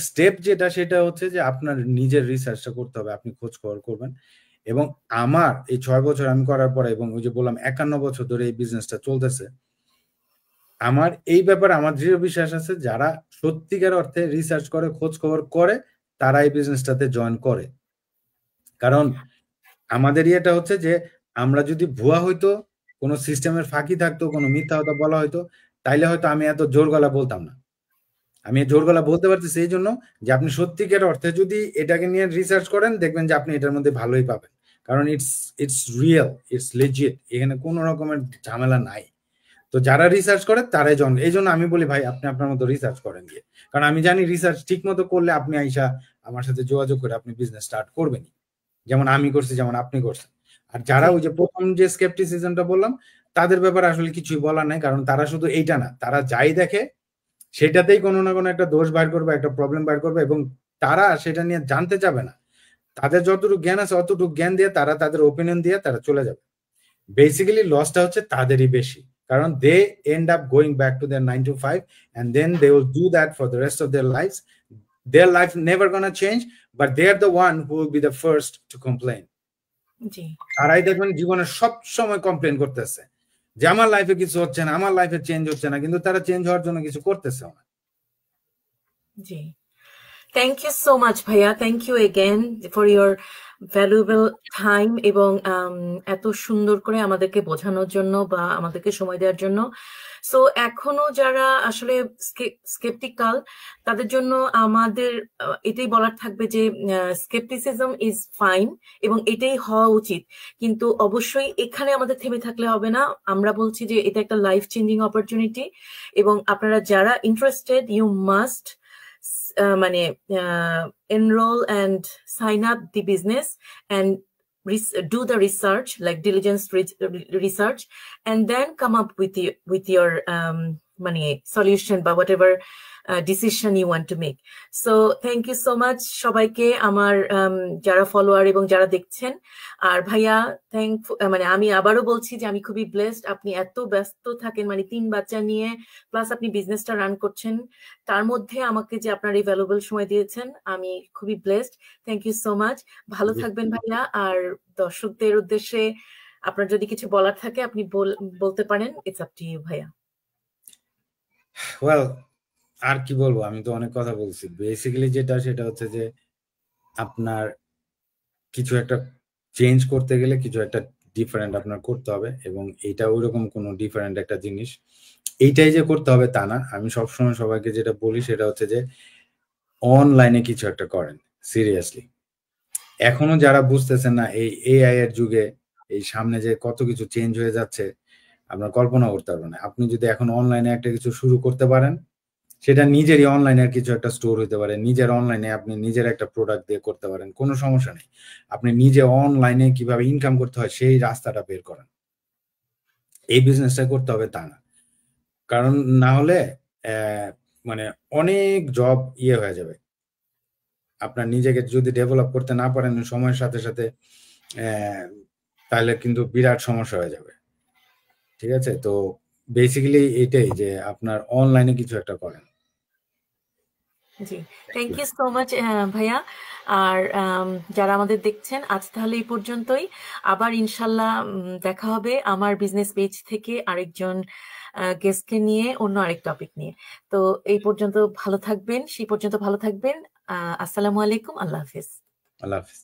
স্টেপ যেটা, সেটা হচ্ছে যে আপনার নিজের রিসার্চটা করতে হবে, আপনি খোঁজ খবর করবেন। এবং আমার এই 6 বছর আমি করার পরে, এবং ওই যে বললাম 51 বছর ধরে এই বিজনেসটা চলতেছে, আমার এই ব্যাপারে আমার দৃঢ় বিশ্বাস আছে, যারা সত্যিকার অর্থে রিসার্চ করে, খোঁজ খবর করে, তারা এই বিজনেসটাতে জয়েন করে। কারণ আমাদের ইয়েটা হচ্ছে যে, আমরা যদি ভুয়া হইতো, কোনো সিস্টেমের ফাঁকি থাকতো, কোনো মিথ্যা কথা বলা হয়তো, তাইলে হয়তো আমি এত জোর গলা বলতাম না। আমি জোর গলা বলতে পারতেছি এই জন্য যে আপনি সত্যিকার অর্থে যদি এটাকে নিয়ে রিসার্চ করেন, দেখবেন যে আপনি এটার মধ্যে ভালোই পাবেন। কারণ ইটস রিয়েল, ইটস লেজিট, এখানে কোনো রকমের ঝামেলা নাই। তো যারা রিসার্চ করে তারাই জন, এই জন্য আমি বলি ভাই আপনি আপনার মতো রিসার্চ করেন গিয়ে। কারণ আমি জানি রিসার্চ ঠিক মতো করলে আপনি আইসা আমার সাথে যোগাযোগ করে আপনি বিজনেস স্টার্ট করবেনই, যেমন আমি করছি, যেমন আপনি করছেন। আর যারা জি। ওই যে প্রথম যে স্কেপটিসিজমটা বললাম, তাদের ব্যাপারে আসলে কিছুই বলার নাই। কারণ তারা শুধু এইটা না, তারা যাই দেখে সেটাতেই কোনো না কোনো একটা দোষ বাইর করবে, একটা প্রবলেম বাইর করবে, এবং তারা সেটা নিয়ে জানতে যাবে না। তাদের যতটুকু জ্ঞান আছে অতটুকু জ্ঞান দিয়ে তারা তাদের ওপিনিয়ন দিয়ে তারা চলে যাবে। বেসিক্যালি লসটা হচ্ছে তাদেরই বেশি, কারণ they end up going back to their 9 to 5, and then they will do that for the rest of their lives. Their life never gonna change, but they are the one who will be the first to complain. জি। তারাই দেখবেন জীবনে সব সময় কমপ্লেন করতেছে যে আমার লাইফে কিছু হচ্ছে না, আমার লাইফে চেঞ্জ হচ্ছে না, কিন্তু তারা চেঞ্জ হওয়ার জন্য কিছু করতেছে না। জি। থ্যাংক ইউ সো মাচ ভাইয়া, thank you again for your valuable time, এবং এত সুন্দর করে আমাদেরকে বোঝানোর জন্য বা আমাদেরকে সময় দেওয়ার জন্য। সো এখনো যারা আসলে স্কেপটিক্যাল, তাদের জন্য আমাদের এটাই বলার থাকবে যে স্কেপটিসিজম ইজ ফাইন এবং এটাই হওয়া উচিত, কিন্তু অবশ্যই এখানে আমাদের থেমে থাকলে হবে না। আমরা বলছি যে এটা একটা লাইফ চেঞ্জিং অপরচুনিটি, এবং আপনারা যারা ইন্টারেস্টেড, ইউ মাস্ট মানে enroll and sign up the business and do the research, like diligence research, and then come up with your মানে solution বা whatever decision you want to make. So thank you so much সবাইকে, আমার যারা ফলোয়ার এবং যারা দেখছেন। আর ভাইয়া মানে আমি আবারও বলছি যে আমি খুবই ব্লেসড, আপনি এত ব্যস্ত থাকেন, মানে 3 বাচ্চা নিয়ে প্লাস আপনি বিজনেসটা রান করছেন, তার মধ্যে আমাকে যে আপনার এই ভ্যালুয়েবল সময় দিয়েছেন, আমি খুবই blessed. Thank you so much. ভালো থাকবেন ভাইয়া। আর দর্শকদের উদ্দেশ্যে আপনার যদি কিছু বলার থাকে আপনি বলতে পারেন। ইটস আপ টু ইউ ভাইয়া। ওয়েল, আর কি বলবো, আমি তো অনেক কথা বলছি। বেসিক্যালি যেটা, সেটা হচ্ছে যে আপনার কিছু একটা চেঞ্জ করতে গেলে কিছু একটা ডিফারেন্ট আপনার করতে হবে, এবং এইটা ওইরকম কোনো ডিফারেন্ট একটা জিনিস এইটাই যে করতে হবে তা না। আমি সবসময় সবাইকে যেটা বলি সেটা হচ্ছে যে অনলাইনে কিছু একটা করেন, সিরিয়াসলি। এখনো যারা বুঝতেছেন না, এই এআই এর যুগে এই সামনে যে কত কিছু চেঞ্জ হয়ে যাচ্ছে, আপনার কল্পনা করতে পারবেন না। আপনি যদি এখন অনলাইনে একটা কিছু শুরু করতে পারেন, সেটা নিজেরই অনলাইনের কিছু একটা স্টোর হইতে পারে, নিজের অনলাইনে আপনি নিজের একটা প্রোডাক্ট দিয়ে করতে পারেন, কোনো সমস্যা নেই। আপনি নিজে অনলাইনে কিভাবে ইনকাম করতে হয় সেই রাস্তাটা বের করেন। এই বিজনেসটা করতে হবে তা না, কারণ না হলে মানে অনেক জব ইয়ে হয়ে যাবে। আপনার নিজেকে যদি ডেভেলপ করতে না পারেন সময়ের সাথে সাথে, তাহলে কিন্তু বিরাট সমস্যা হয়ে যাবে। ঠিক আছে, তো বেসিক্যালি এটাই যে আপনার অনলাইনে কিছু একটা করেন। জি, থ্যাংক ইউ সো মাচ ভাইয়া। আর যারা আমাদের দেখছেন, আজ তাহলে এই পর্যন্তই। আবার ইনশাল্লাহ দেখা হবে আমার বিজনেস পেজ থেকে আরেকজন গেস্টকে নিয়ে, অন্য আরেক টপিক নিয়ে। তো এই পর্যন্ত ভালো থাকবেন, সেই পর্যন্ত ভালো থাকবেন। আসসালামু আলাইকুম, আল্লাহ হাফিজ। আল্লাহ হাফিজ।